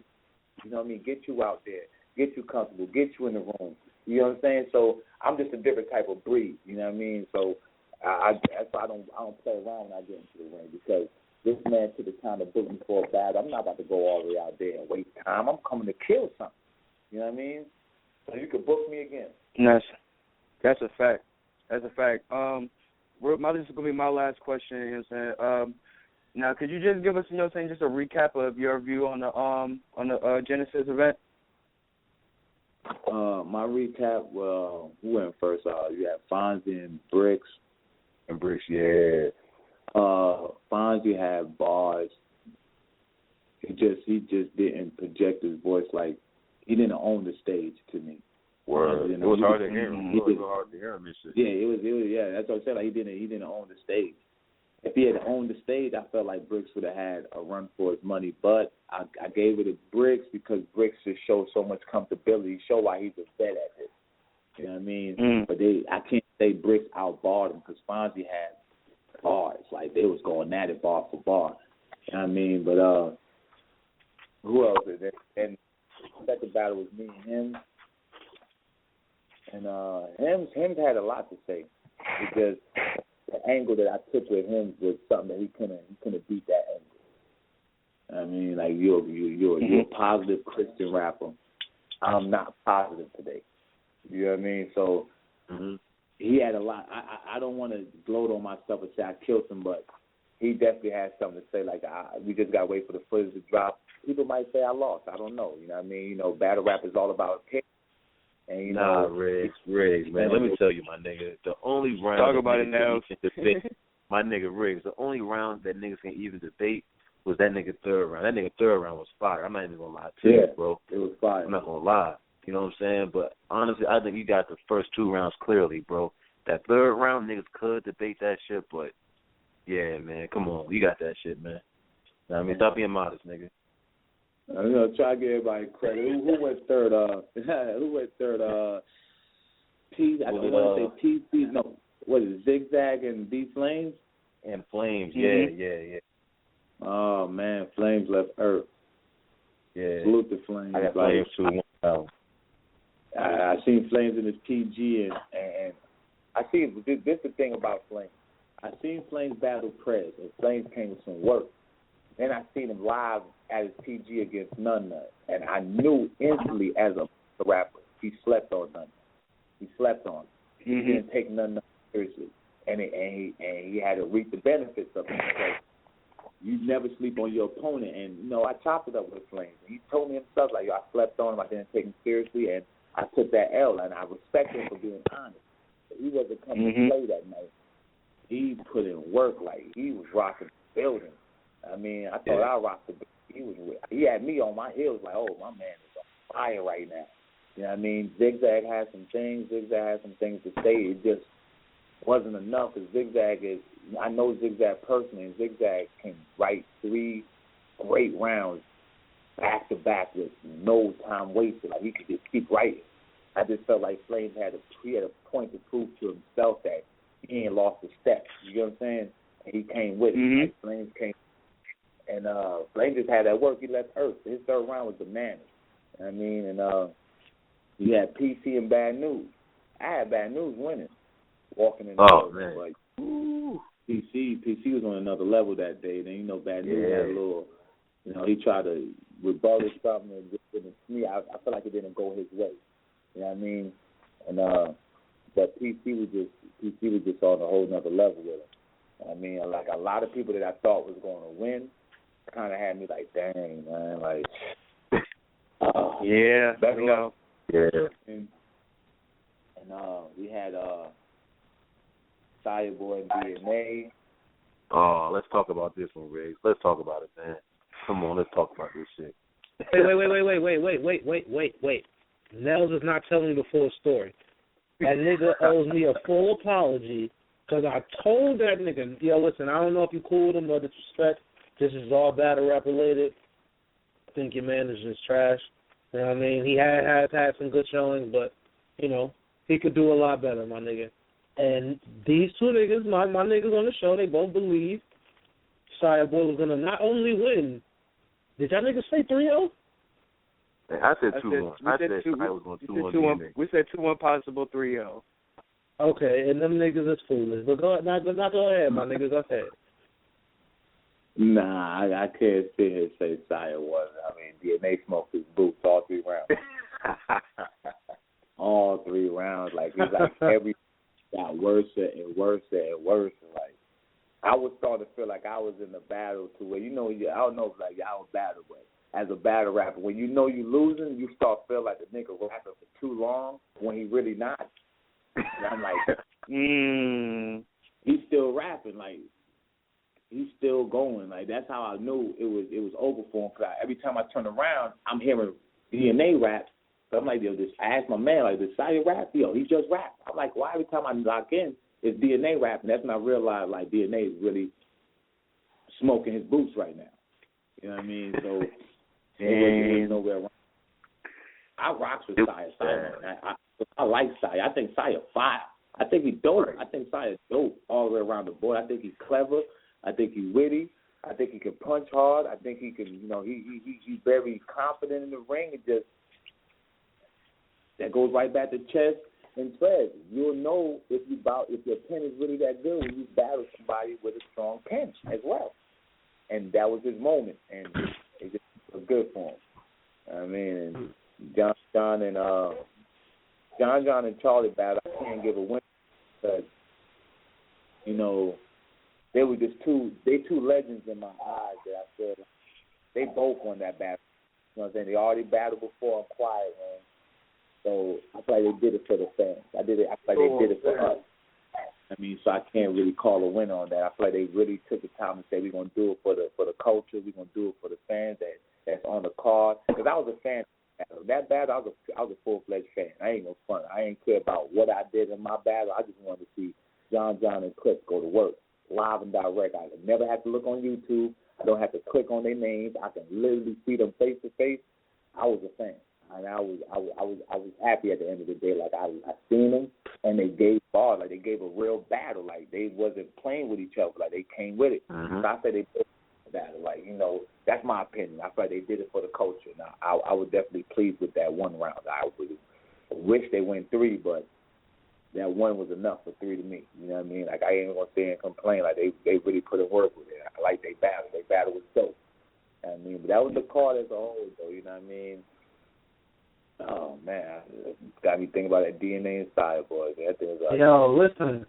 Speaker 6: You know what I mean? Get you out there, get you comfortable, get you in the room. You know what I'm saying? So I'm just a different type of breed. You know what I mean? So that's why I don't play around when I get into the ring, because this man took the time to book me for a battle. I'm not about to go all the way out there and waste time. I'm coming to kill something. You know what I mean? So you can book me again.
Speaker 4: That's a fact. That's a fact. This is gonna be my last question. You know what I'm saying? Now, could you just give us, you know what I'm saying, just a recap of your view on the Genesis event?
Speaker 6: My recap. Well, who went first? You had Fonzie and Riggz.
Speaker 3: And Riggz, yeah.
Speaker 6: Fonzie had bars. He just didn't project his voice, like he didn't own the stage to me.
Speaker 3: Word. It was hard to hear him. It was hard to hear him and shit.
Speaker 6: Yeah, it was. Yeah, that's what I said. Like, he didn't own the stage. If he had owned the stage, I felt like Riggz would have had a run for his money. But I gave it to Riggz because Riggz just showed so much comfortability. He showed why he's a vet at this. You know what I mean? But I can't say Riggz outbarred him, because Fonzie had bars. Like, they was going at it bar for bar. You know what I mean? But who else is there? And the second battle was me and him. And him had a lot to say, because the angle that I took with him was something that he couldn't beat that angle. I mean, like, you're a positive Christian rapper. I'm not positive today. You know what I mean? So he had a lot. I don't want to gloat on myself and say I killed him, but he definitely had something to say. Like, we just got to wait for the footage to drop. People might say I lost. I don't know. You know what I mean? You know, battle rap is all about kick. And, you know,
Speaker 3: Riggz, man. Let me tell you, my nigga, the only round
Speaker 4: talk about it now.
Speaker 3: My nigga Riggz, the only round that niggas can even debate was that nigga third round. That nigga third round was fire. I'm not even gonna lie to you, bro.
Speaker 6: It was fire.
Speaker 3: I'm not gonna lie. You know what I'm saying? But honestly, I think you got the first two rounds clearly, bro. That third round, niggas could debate that shit, but yeah, man, come on, you got that shit, man. I mean, stop being modest, nigga.
Speaker 6: I'm gonna try to give everybody credit. Who went third? Who went third? I don't want to say T. No, what is it? Zigzag and D Flames?
Speaker 3: And Flames, yeah.
Speaker 6: Oh man, Flames left Earth.
Speaker 3: Yeah.
Speaker 6: Salute the Flames.
Speaker 3: I got Flames too.
Speaker 6: I seen Flames in his PG, and I see this is the thing about Flames. I seen Flames battle Prez, and Flames came with some work. Then I seen him live at his PG against None Nut, and I knew instantly as a rapper he slept on None Nut. He slept on him. He didn't take None Nut seriously, and he had to reap the benefits of it. So you never sleep on your opponent, and you know I chopped it up with Flames. He told me himself like, yo, I slept on him. I didn't take him seriously, and I took that L, and I respect him for being honest. But he wasn't coming to play that night. He put in work, like he was rocking the building. I mean, I thought I rocked the building. He had me on my heels, like, oh, my man is on fire right now. You know what I mean? Zigzag had some things. Zigzag had some things to say. It just wasn't enough, because Zigzag is, I know Zigzag personally, and Zigzag can write 3 great rounds back to back with no time wasted. Like, he could just keep writing. I just felt like Flames had a point to prove to himself that he ain't lost a step. You know what I'm saying? And he came with it. Like, Flames came. And Flames just had that work. He left Earth. His third round was bananas. I mean, and he had PC and Bad News. I had Bad News winning, walking in the
Speaker 3: man.
Speaker 6: Like, ooh. PC was on another level that day. Then, you know, Bad News had a little, you know, he tried to rebuttal something and just didn't, me, I feel like it didn't go his way. You know what I mean? And but PC was just on a whole nother level with him. I mean, like a lot of people that I thought was going to win kind of had me like, dang, man, like,
Speaker 4: yeah,
Speaker 6: better luck.
Speaker 3: Yeah.
Speaker 6: And we had Fireboy and DNA.
Speaker 3: Oh, let's talk about this one, Riggz. Let's talk about it, man. Come on, let's talk about this shit.
Speaker 1: Wait. Nels is not telling you the full story. That nigga owes me a full apology because I told that nigga, yo, listen, I don't know if you cool with him or disrespect. This is all battle rap related. I think your man is just trash. You know what I mean? He has had some good showings, but, you know, he could do a lot better, my nigga. And these two niggas, my niggas on the show, they both believe Fireboy was going to not only win. Did y'all niggas say 3-0?
Speaker 3: I said 2-1. I said I was going to 2-1.
Speaker 4: We said 2-1 possible 3-0.
Speaker 1: Okay, and them niggas is foolish. But go ahead, my niggas. Go ahead.
Speaker 6: Nah, I can't sit here and say Saya was. I mean, DNA smoked his boots all 3 rounds. All 3 rounds. Like, it's like every got worse and worse and worse. And like, I was starting to feel like I was in a battle to where, you know, I don't know if like y'all battle, but as a battle rapper, when you know you're losing, you start feeling like the nigga rapping for too long when he really not. And I'm like, he's still rapping, like he's still going. Like that's how I knew it was over for him. Cause every time I turn around, I'm hearing DNA rap. So I'm like, yo, I asked my man, like, does Saya rap? Yo, he just rap. I'm like, why every time I lock in, it's DNA rap, and that's when I realized like DNA is really smoking his boots right now. You know what I mean? So there's nowhere around. I rocks with Saya. I like Saya. I think Saya fire. I think he's dope. I think Saya's dope all the way around the board. I think he's clever. I think he's witty. I think he can punch hard. I think he can, you know, he's very confident in the ring. It just that goes right back to chess and thread. You'll know if your pen is really that good when you battle somebody with a strong pen as well. And that was his moment, and it just was good for him. I mean, and John and Charlie battle, I can't give a win because, you know, they were just two legends in my eyes that I said they both won that battle. You know what I'm saying? They already battled before on Quiet Man. So I feel like they did it for the fans. I feel like they did it for us. I mean, so I can't really call a winner on that. I feel like they really took the time to say we're gonna do it for the culture. We're gonna do it for the fans that's on the card. Because I was a fan of that battle. I was a full-fledged fan. I ain't no fun. I ain't care about what I did in my battle. I just wanted to see John and Cliff go to work live and direct. I never have to look on YouTube. I don't have to click on their names. I can literally see them face to face. I was a fan. And I was happy at the end of the day. Like I seen them, and they gave ball. Like they gave a real battle. Like they wasn't playing with each other. Like they came with it.
Speaker 3: Mm-hmm.
Speaker 6: So I said they did a battle. Like, you know, that's my opinion. I feel like they did it for the culture. Now I was definitely pleased with that one round. I really wish they went 3, but that one was enough for 3 to me. You know what I mean? Like I ain't even gonna say and complain. Like they really put in work with it. I like they battle. They battle was dope. You know what I mean? But that was the card as a whole, though. You know what I mean? Oh, man, it's got me thinking about that DNA and Fireboy. That thing was
Speaker 1: Yo, listen,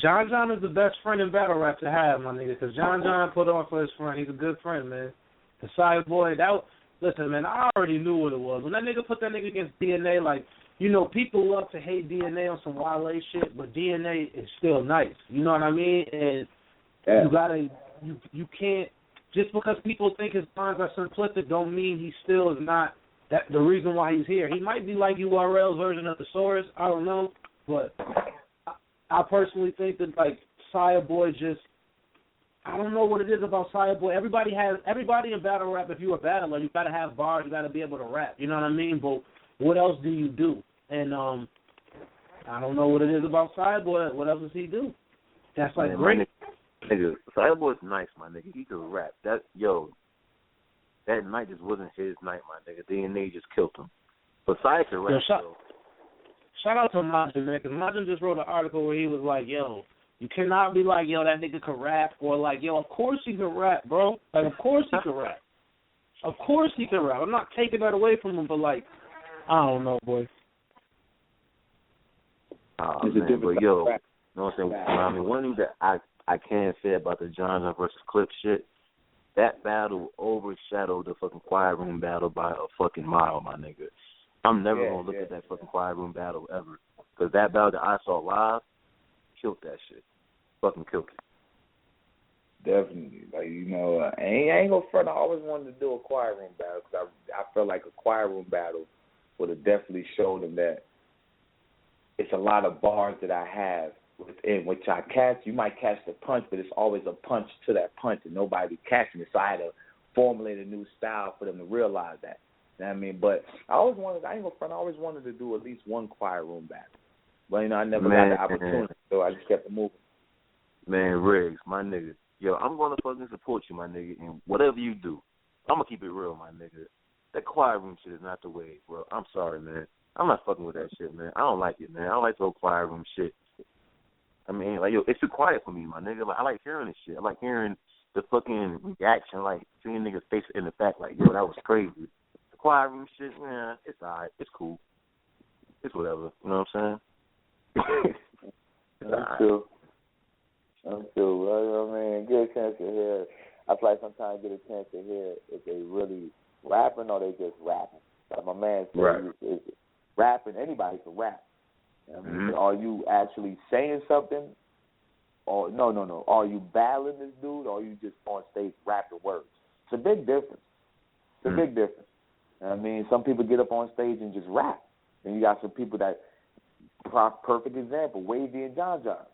Speaker 1: John is the best friend in battle rap to have, my nigga, because John put on for his friend. He's a good friend, man. The Fireboy, listen, man, I already knew what it was. When that nigga put that nigga against DNA, like, you know, people love to hate DNA on some Wale shit, but DNA is still nice. You know what I mean? And you gotta, you can't, just because people think his lines are simplistic don't mean he still is not. That's the reason why he's here. He might be like URL's version of the Source. I don't know. But I personally think that, like, Fireboy just, I don't know what it is about Fireboy. Everybody in battle rap, if you're a battler, you got to have bars. You got to be able to rap. You know what I mean? But what else do you do? And I don't know what it is about Fireboy. What else does he do? That's, like, great.
Speaker 3: Nigga, Fireboy's nice, my nigga. He can rap. That night just wasn't his night, my nigga. DNA just killed him. But Saya can rap,
Speaker 1: shout out to Majin, man, because Majin just wrote an article where he was like, yo, you cannot be like, yo, that nigga can rap, or like, yo, of course he can rap, bro. Like, of course he can rap. Of course he can rap. I'm not taking that away from him, but, like, I don't know, boy.
Speaker 3: Oh, man, but yo, you know what I'm saying? I mean, one thing that I I can't say about the John John versus Clip shit. That battle overshadowed the fucking Quiet Room battle by a fucking mile, my nigga. I'm never going to look at that fucking Quiet Room battle ever. Because that battle that I saw live killed that shit. Fucking killed it.
Speaker 6: Definitely. Like, you know, I ain't gonna front. I always wanted to do a Quiet Room battle because I felt like a Quiet Room battle would have definitely showed them that it's a lot of bars that I have within which I catch. You might catch the punch, but it's always a punch to that punch, and nobody catching it. So I had to formulate a new style for them to realize that. You know what I mean? But I always wanted to do at least one Quiet Room battle. But, you know, I never got the opportunity, so I just kept it moving.
Speaker 3: Man, Riggz, my nigga. Yo, I'm going to fucking support you, my nigga, and whatever you do, I'm going to keep it real, my nigga. That Quiet Room shit is not the way, bro. I'm sorry, man. I'm not fucking with that shit, man. I don't like it, man. I don't like the whole Quiet Room shit. I mean, like, yo, it's too quiet for me, my nigga. Like, I like hearing this shit. I like hearing the fucking reaction, like, seeing niggas face in the back, like, yo, that was crazy. The Quiet Room shit, man, it's all right. It's cool. It's whatever. You know what I'm saying?
Speaker 6: That's true. I'm too. You know what I mean? Get a chance to hear. I feel like sometimes get a chance to hear if they really rapping or they just rapping. Like my man said,
Speaker 3: right.
Speaker 6: Is rapping. Anybody can rap. You know what I mean? Are you actually saying something? Or no. Are you battling this dude, or are you just on stage rapping words? It's a big difference. It's a big difference. You know what I mean? Some people get up on stage and just rap. And you got some people that, perfect example, Wavy and John John.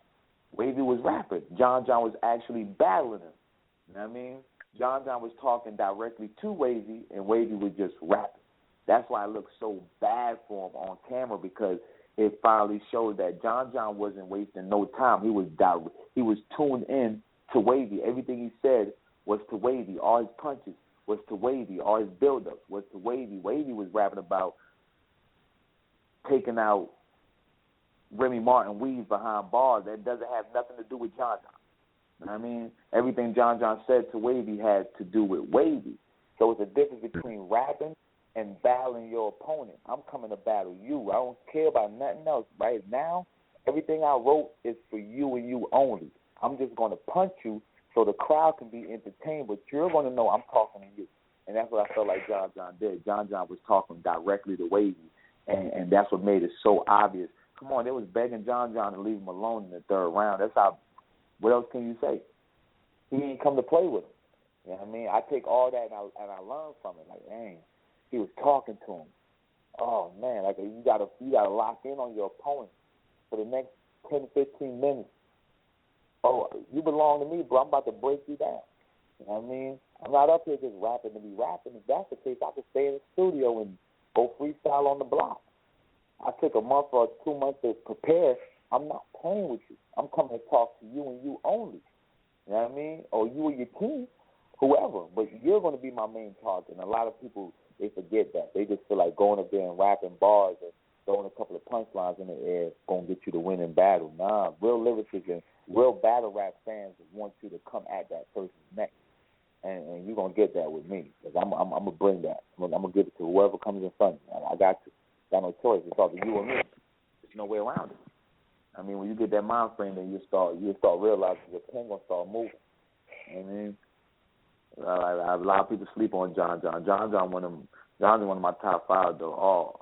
Speaker 6: Wavy was rapping. John John was actually battling him. You know what I mean? John John was talking directly to Wavy, and Wavy was just rapping. That's why it looked so bad for him on camera, because it finally showed that John John wasn't wasting no time. He was tuned in to Wavy. Everything he said was to Wavy. All his punches was to Wavy. All his build-ups was to Wavy. Wavy was rapping about taking out Remy Martin weaves behind bars. That doesn't have nothing to do with John John. You know what I mean? Everything John John said to Wavy had to do with Wavy. So it's a difference between rapping and battling your opponent. I'm coming to battle you. I don't care about nothing else. Right now, everything I wrote is for you and you only. I'm just going to punch you so the crowd can be entertained, but you're going to know I'm talking to you. And that's what I felt like John John did. John John was talking directly to Wavy, and that's what made it so obvious. Come on, they was begging John John to leave him alone in the third round. That's how. What else can you say? He ain't come to play with him. You know what I mean? I take all that and I learn from it. Like, dang, he was talking to him. Oh man, like you gotta lock in on your opponent for the next 10 to 15 minutes. Oh, you belong to me, bro. I'm about to break you down. You know what I mean? I'm not up here just rapping to be rapping. If that's the case, I could stay in the studio and go freestyle on the block. I took a month or 2 months to prepare. I'm not playing with you. I'm coming to talk to you and you only. You know what I mean? Or you or your team, whoever. But you're going to be my main target. And a lot of people, they forget that. They just feel like going up there and rapping bars and throwing a couple of punchlines in the air is going to get you to win in battle. Nah, real lyricists and real battle rap fans want you to come at that person's neck. And you're going to get that with me. Because I'm going to bring that. I'm going to give it to whoever comes in front of me. I got to. Got no choice. It's all you and me. There's no way around it. I mean, when you get that mind frame, then you start realizing your pen gonna start moving. I mean, a lot of people sleep on John John. John's one of my top 5 though. Oh,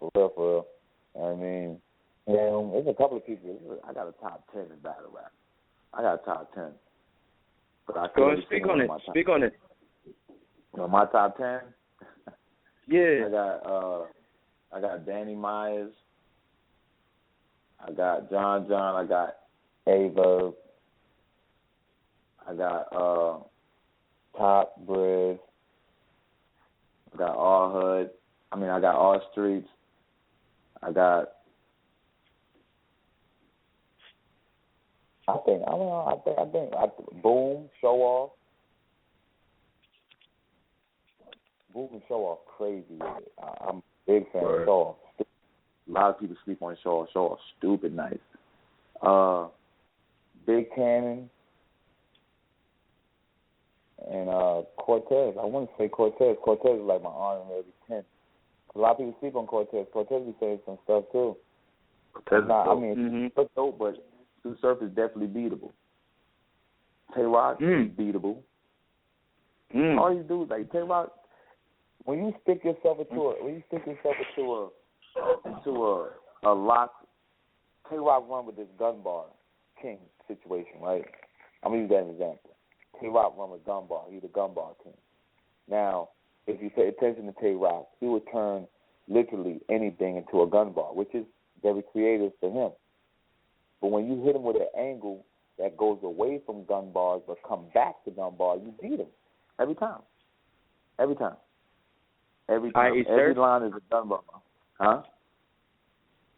Speaker 6: for real. I mean, there's a couple of people. I got a top 10 in battle rap. I got a top 10. But I
Speaker 4: go and speak on it. Speak on it.
Speaker 6: You know, my top 10.
Speaker 4: Yeah.
Speaker 6: I got Danny Myers. I got John John. I got Ava. I got Top Briz. I got All Hood. I got All Streets. I think Boom, Show Off. Boom and Show Off crazy with it. I'm a big fan of Show Off. A lot of people sleep on Show Off. Show Off stupid nice. Big Cannon and Cortez. I wouldn't say Cortez. Cortez is like my honorary 10. A lot of people sleep on Cortez. Cortez be saying some stuff too.
Speaker 3: Cortez is dope.
Speaker 6: It's dope, but Sue Surf is definitely beatable.
Speaker 2: Tay-Rock is beatable. All you do is like Tay-Rock. When you stick yourself into a lock, Tay-Rock run with this gun bar king situation, right? I'm gonna use that as an example. Tay-Rock run with gun bar. He's a gun bar king. Now, if you pay attention to Tay-Rock, he would turn literally anything into a gun bar, which is very creative for him. But when you hit him with an angle that goes away from gun bars but come back to gun bars, you beat him every time. Every time. Every time. Every line is a gun bar. Huh?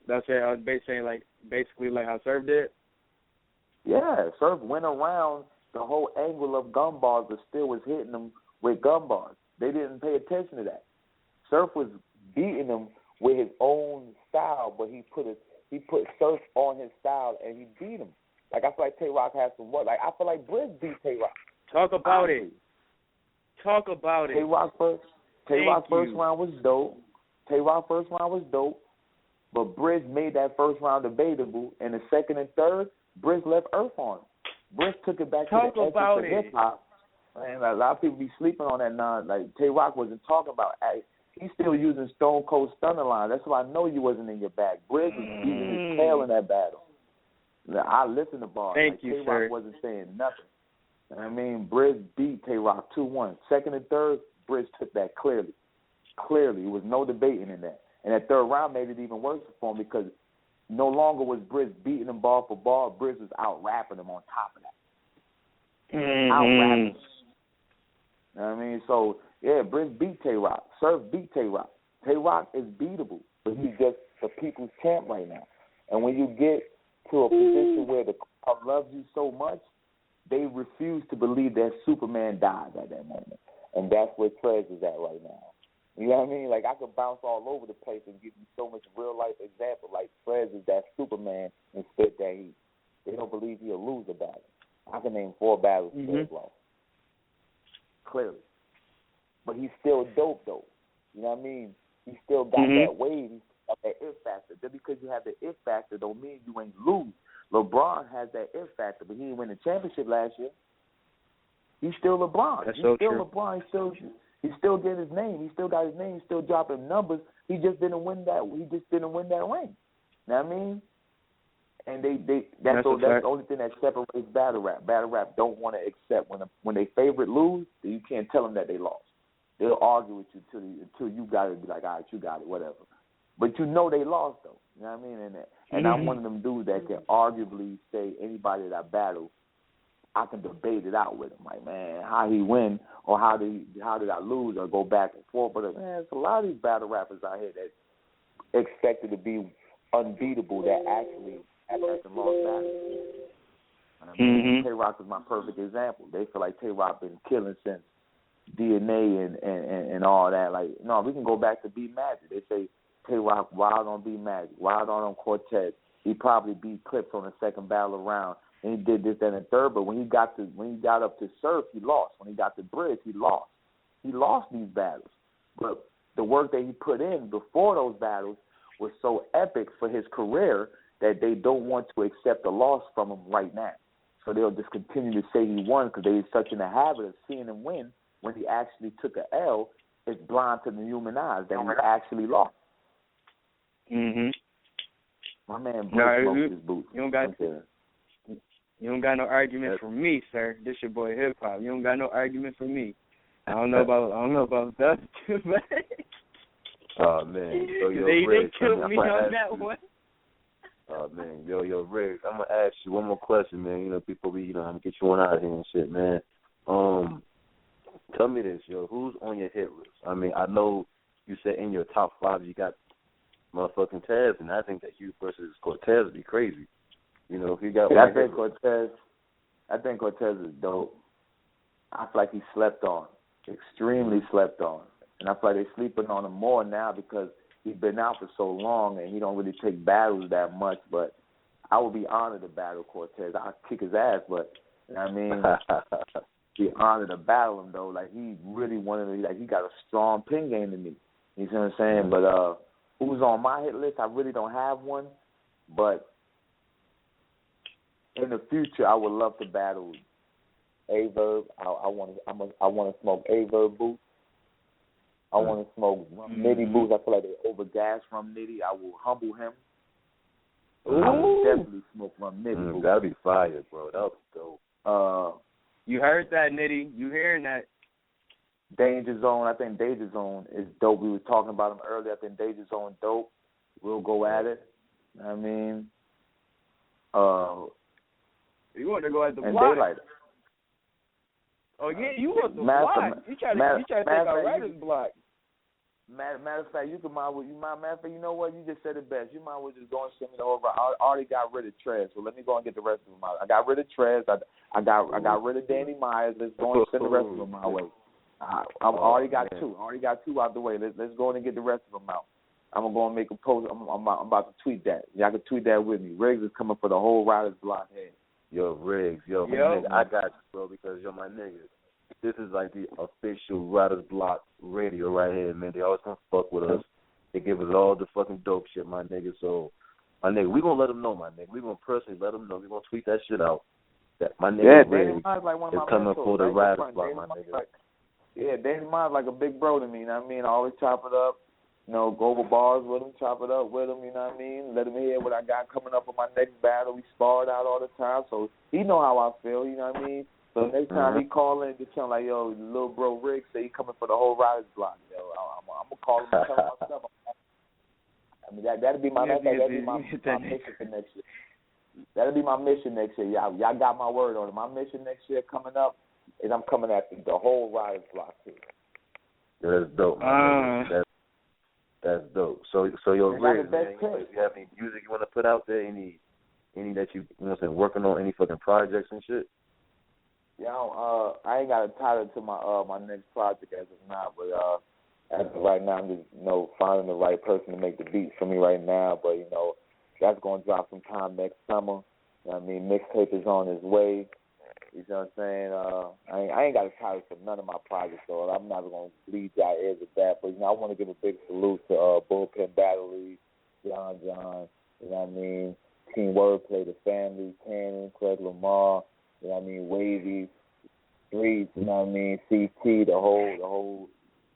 Speaker 4: That's it. I was basically like how Surf did?
Speaker 2: Yeah, Surf went around the whole angle of gun bars but still was hitting them with gun bars. They didn't pay attention to that. Surf was beating them with his own style, but he put Surf on his style and he beat him. Like, I feel like Tay-Rock has some work. Like, I feel like Briz beat Tay-Rock.
Speaker 4: Talk about it.
Speaker 2: Tay-Rock first round was dope. Tay-Rock first round was dope, but Briz made that first round debatable, and the second and third, Briz left Earth on him. Briz took it back to the essence of hip-hop. And a lot of people be sleeping on that now. Like, Tay-Rock wasn't talking about he's still using Stone Cold Stunner line. That's why I know you wasn't in your bag. Briz was beating his tail in that battle. Now, I listened to bars.
Speaker 4: Thank you,
Speaker 2: Tay-Rock
Speaker 4: sir.
Speaker 2: wasn't saying nothing. I mean, Briz beat Tay-Rock 2-1. Second and third, Briz took that clearly. Clearly. There was no debating in that. And that third round made it even worse for him because no longer was Briz beating him ball for ball. Briz was out-rapping him on top of that. Out-rapping him. You know what I mean? So, yeah, Briz beat Tay-Rock. Surf beat Tay-Rock. Tay-Rock is beatable, but he's just the people's champ right now. And when you get to a position where the crowd loves you so much, they refuse to believe that Superman dies at that moment. And that's where Trez is at right now. You know what I mean? Like, I could bounce all over the place and give you so much real-life example. Like, Trez is that Superman and spit that heat. They don't believe he'll lose a battle. I can name 4 battles Trez lost. Clearly. But he's still dope, though. You know what I mean? He still got that wave. He's got that it factor. Just because you have the it factor don't mean you ain't lose. LeBron has that it factor, but he didn't win the championship last year. He's still LeBron.
Speaker 4: That's
Speaker 2: he's
Speaker 4: so
Speaker 2: still
Speaker 4: true.
Speaker 2: LeBron. He's still getting his name. He still got his name. He's still dropping numbers. He just didn't win that. He just didn't win that ring. You know what I mean? And that's the only thing that separates battle rap. Battle rap don't want to accept when they favorite lose, then you can't tell them that they lost. They'll argue with you until you got it. Be like, all right, you got it, whatever. But you know they lost though. You know what I mean? And I'm one of them dudes that can arguably say anybody that I battle, I can debate it out with him. Like, man, how he win or how did I lose or go back and forth. But man, there's a lot of these battle rappers out here that expected to be unbeatable that actually have lost battles. I mean, Tay-Rock is my perfect example. They feel like Tay-Rock been killing since DNA and all that. Like, no, we can go back to B Magic. They say Tay-Rock wild on B Magic, wild on Cortez. He probably beat Clips on the second battle round, and he did this, that, and third. But when he got up to Surf, he lost. When he got to Briz, he lost. He lost these battles. But the work that he put in before those battles was so epic for his career that they don't want to accept a loss from him right now. So they'll just continue to say he won because they're such in the habit of seeing him win. When he actually took an L, it's blind to the human eyes that he actually lost. My man smoked his boots.
Speaker 4: You don't got no argument for me, sir. This your boy Hip Hop. You don't got no argument for me. I don't know about that too much.
Speaker 3: Oh man,
Speaker 4: they killed me on that one.
Speaker 3: Oh man, Riggz, I'm gonna ask you one more question, man. You know, before we, I'm gonna get you on out of here and shit, man. Tell me this, who's on your hit list? I mean, I know you said in your top 5 you got motherfucking Taz, and I think that you versus Cortez would be crazy. You know, if you got
Speaker 2: I think Cortez is dope. I feel like he's slept on, extremely slept on. And I feel like they're sleeping on him more now because he's been out for so long and he don't really take battles that much. But I would be honored to battle Cortez. I'd kick his ass, but, you know what I mean? Be honored to battle him, though. Like, he really he got a strong pin game to me. You see what I'm saying? But who's on my hit list? I really don't have one. But in the future, I would love to battle A-Verb. I want to smoke A-Verb boots. I want to smoke Rum Nitty boots. I feel like they overgas Rum Nitty. I will humble him. I will definitely smoke Rum Nitty boots.
Speaker 3: That'd be fire, bro. That would be dope.
Speaker 4: You heard that, Nitty. You hearing that?
Speaker 2: Danger Zone. I think Danger Zone is dope. We were talking about him earlier. I think Danger Zone dope. We'll go at it. I mean,
Speaker 4: you want to go at the
Speaker 2: and
Speaker 4: block?
Speaker 2: Daylight.
Speaker 4: Oh yeah, you want the block? You try to take our writer's block.
Speaker 2: Matter of fact, you know what? You just said it best. You might as well just go and send me the whole. I already got rid of Trez, so let me go and get the rest of them out. I got rid of Trez. I got rid of Danny Myers. Let's go and send the rest of them my way. I've already got two. I already got two out the way. Let's go and get the rest of them out. I'm gonna go and make a post. I'm about to tweet that. Y'all can tweet that with me. Riggz is coming for the whole Riders Block head.
Speaker 3: Yo, Riggz, my nigga, I got you, bro, because you're my nigga. This is like the official Riders Block radio right here, man. They always gonna fuck with us. They give us all the fucking dope shit, my nigga. So, my nigga, we gonna let them know, my nigga. We gonna personally let them know. We gonna tweet that shit out. That my nigga Riggz is coming for the Riders Block, my nigga.
Speaker 2: Yeah, Danny Myers like a big bro to me. You know what I mean? I always chop it up. You know, go over bars with him, chop it up with him, you know what I mean? Let him hear what I got coming up on my next battle. We sparred out all the time, so he know how I feel, you know what I mean? So next time he call in, just tell him like, yo, little bro Rick say he coming for the whole Riders Block. Yo, I'm gonna call him and tell him myself. I mean, that'd be my mission for next year. That'll be my mission next year. Y'all got my word on it. My mission next year coming up is I'm coming after the whole Riders Block too.
Speaker 3: Yeah, that's dope, man. That's dope. So your Riggz, man, you have any music you want to put out there? Any that you know what I'm saying, working on, any fucking projects and shit?
Speaker 2: Yeah, I ain't got a title to my next project as of now, but as of right now, I'm just finding the right person to make the beats for me right now. But that's gonna drop sometime next summer. You know what I mean, mixtape is on its way. You know what I'm saying? I ain't got a title for none of my projects, so I'm not going to lead y'all ears with that. But, I want to give a big salute to Bullpen Battle League, John, you know what I mean? Team Wordplay, the family, Cannon, Craig Lamar, you know what I mean? Wavy, Streets, you know what I mean? CT, the whole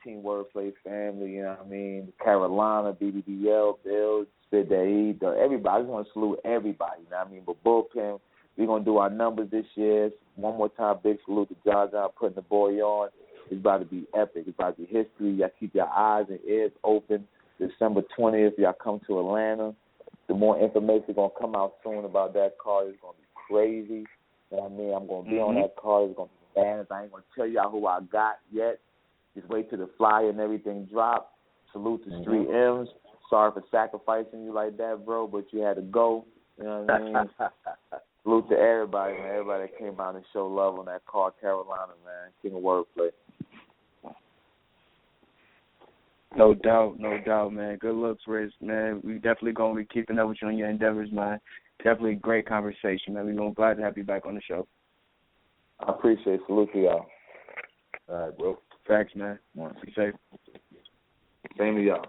Speaker 2: Team Wordplay family, you know what I mean? Carolina, BBBL, Bill, Spit That Heat, everybody. I just want to salute everybody, you know what I mean? But Bullpen, we're going to do our numbers this year. One more time, big salute to John putting the boy on. It's about to be epic. It's about to be history. Y'all keep your eyes and ears open. December 20th, y'all come to Atlanta. The more information going to come out soon about that card. It's going to be crazy. You know what I mean? I'm going to be on that card. It's going to be bad. I ain't going to tell y'all who I got yet. Just wait till the flyer and everything drop. Salute to Street M's. Sorry for sacrificing you like that, bro, but you had to go. You know what I mean? Salute to everybody, man. Everybody that came out and showed love on that card, Carolina, man. King of Wordplay.
Speaker 4: No doubt, man. Good looks, Riggz, man. We definitely going to be keeping up with you on your endeavors, man. Definitely a great conversation, man. We're glad to have you back on the show.
Speaker 2: I appreciate it. Salute to y'all.
Speaker 3: All right, bro.
Speaker 4: Facts, man. Be safe.
Speaker 2: Same to y'all.